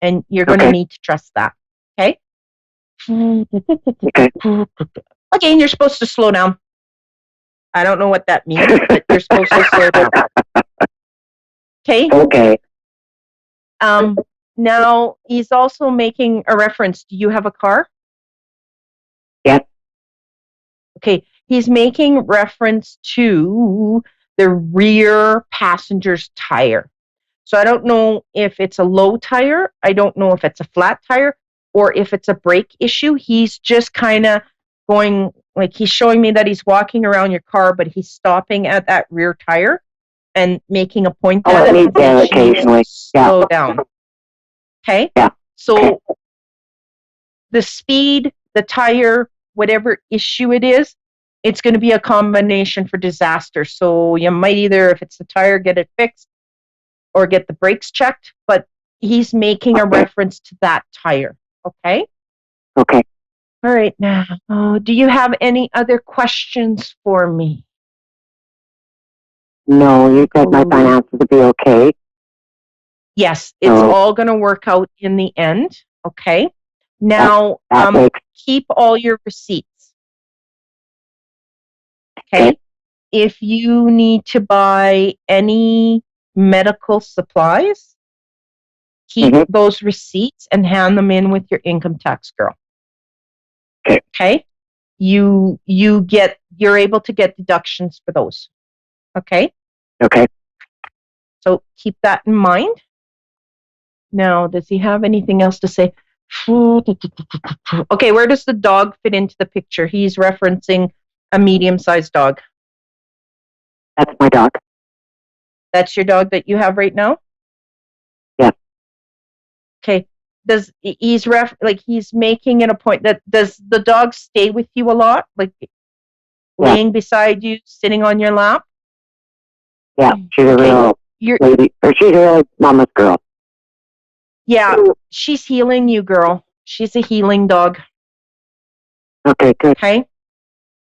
And you're going to need to trust that. Okay. Okay, and you're supposed to slow down. I don't know what that means, but you're supposed to slow down. Okay? Okay. Now, he's also making a reference. Do you have a car? Yes. Okay, he's making reference to the rear passenger's tire. So I don't know if it's a low tire. I don't know if it's a flat tire or if it's a brake issue. He's just kind of going, like he's showing me that he's walking around your car, but he's stopping at that rear tire and making a point at that me there occasionally. slow down. Okay? Yeah. So the speed, the tire, whatever issue it is, it's going to be a combination for disaster. So you might either, if it's the tire, get it fixed or get the brakes checked, but he's making a reference to that tire. Okay? Okay. All right. Now, do you have any other questions for me? No, you said my finances would be okay. Yes, it's all going to work out in the end. Okay. Now, keep all your receipts. Okay. If you need to buy any medical supplies, keep those receipts and hand them in with your income tax girl. Okay. You're able to get deductions for those. Okay. Okay. So keep that in mind. Now, does he have anything else to say? Okay, where does the dog fit into the picture? He's referencing a medium-sized dog. That's my dog. That's your dog that you have right now? Yeah. Okay. He's making it a point that does the dog stay with you a lot? Like laying beside you, sitting on your lap? Yeah, she's a real lady, or she's a real mama's girl. Yeah, she's healing you, girl. She's a healing dog. Okay, good. Okay?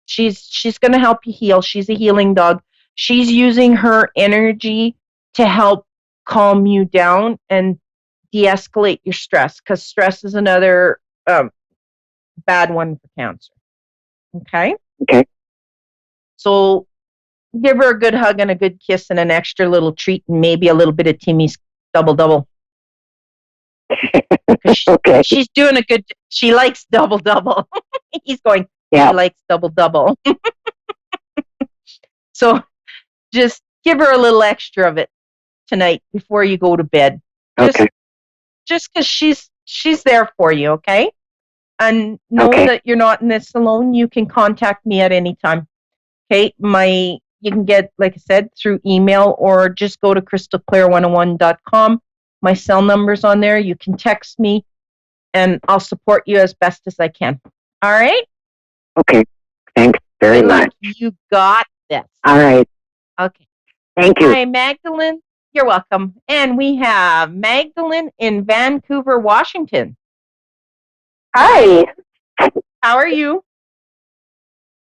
She's going to help you heal. She's a healing dog. She's using her energy to help calm you down and de-escalate your stress, because stress is another bad one for cancer. Okay? Okay. So give her a good hug and a good kiss and an extra little treat and maybe a little bit of Timmy's double-double. Okay. She's doing a good, she likes double-double. He's going, yeah. She likes double-double. So just give her a little extra of it tonight before you go to bed. Just because she's there for you, okay? And know that you're not in this alone. You can contact me at any time. Okay? You can get, like I said, through email or just go to crystalclear101.com. My cell number's on there. You can text me and I'll support you as best as I can. All right? Okay. Thanks very much. You got this. All right. Okay. Thank you. Hi, Magdalene. You're welcome. And we have Magdalene in Vancouver, Washington. Hi. How are you?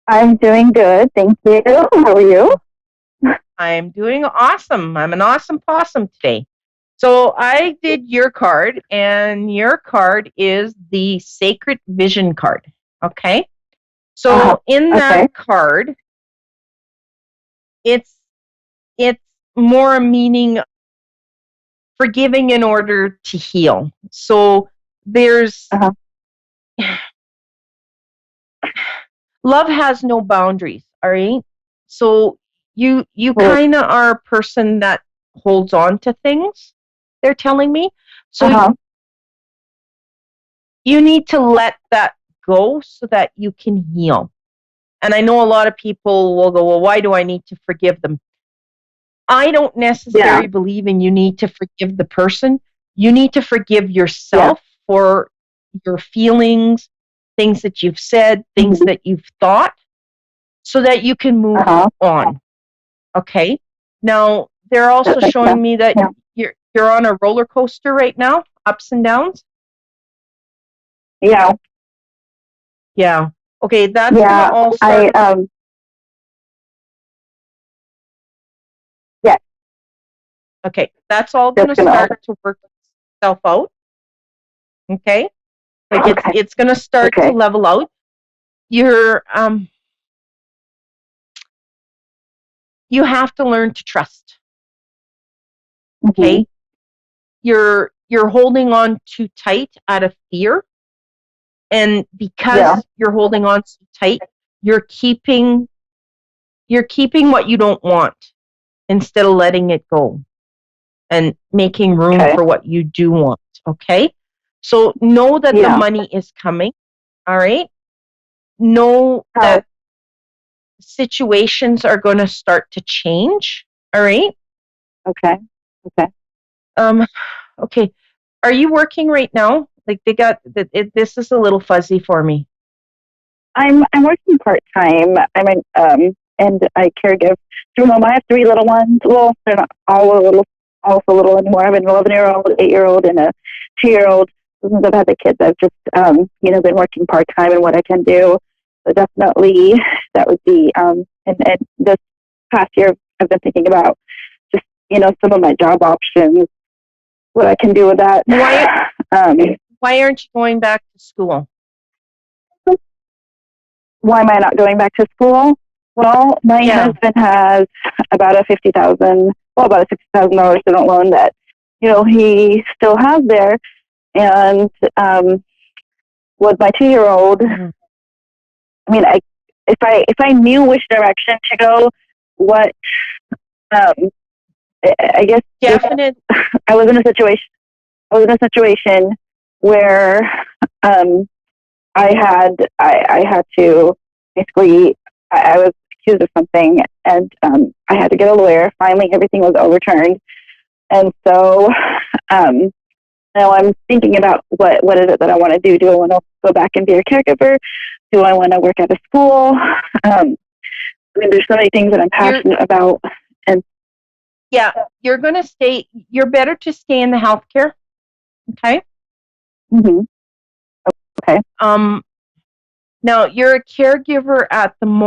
I'm doing good. Thank you. How are you? I'm doing awesome. I'm an awesome possum today. So I did your card, and your card is the Sacred Vision card. Okay? So in that card, it's more a meaning forgiving in order to heal. So there's love has no boundaries, all right? So you kind of are a person that holds on to things, they're telling me. So you need to let that go so that you can heal. And I know a lot of people will go, well, why do I need to forgive them? I don't necessarily believe in you need to forgive the person. You need to forgive yourself for your feelings, things that you've said, things that you've thought, so that you can move on. Okay? Now, they're also showing me that you're on a roller coaster right now, ups and downs. Yeah. Yeah. Okay, that's gonna all start. Okay, that's all going to start to work itself out. Okay, like it's going to start to level out. You're you have to learn to trust. Okay, you're holding on too tight out of fear, and because you're holding on too tight, you're keeping what you don't want instead of letting it go and making room for what you do want. Okay, so know that the money is coming. All right, know that situations are going to start to change. All right. Okay. Okay. Are you working right now? Like they got this is a little fuzzy for me. I'm working part time. And I caregive through home. I have 3 little ones. Well, they're not all little anymore. I have an 11-year-old, 8-year-old, and a 2-year-old. Since I've had the kids, I've just been working part time and what I can do. So definitely that would be and this past year I've been thinking about just some of my job options, what I can do with that. Why aren't you going back to school? Why am I not going back to school? Well, my husband has about a $60,000 student loan that he still has there, and with my 2-year-old, I mean, if I knew which direction to go, what I guess definite. I was in a situation where I had to basically I was accused of something, and I had to get a lawyer. Finally, everything was overturned, and so now I'm thinking about what is it that I want to do. Do I want to go back and be a caregiver? Do I want to work at a school? There's so many things that I'm passionate about, and you're going to stay. You're better to stay in the healthcare. Okay. Okay. Now you're a caregiver at the moment.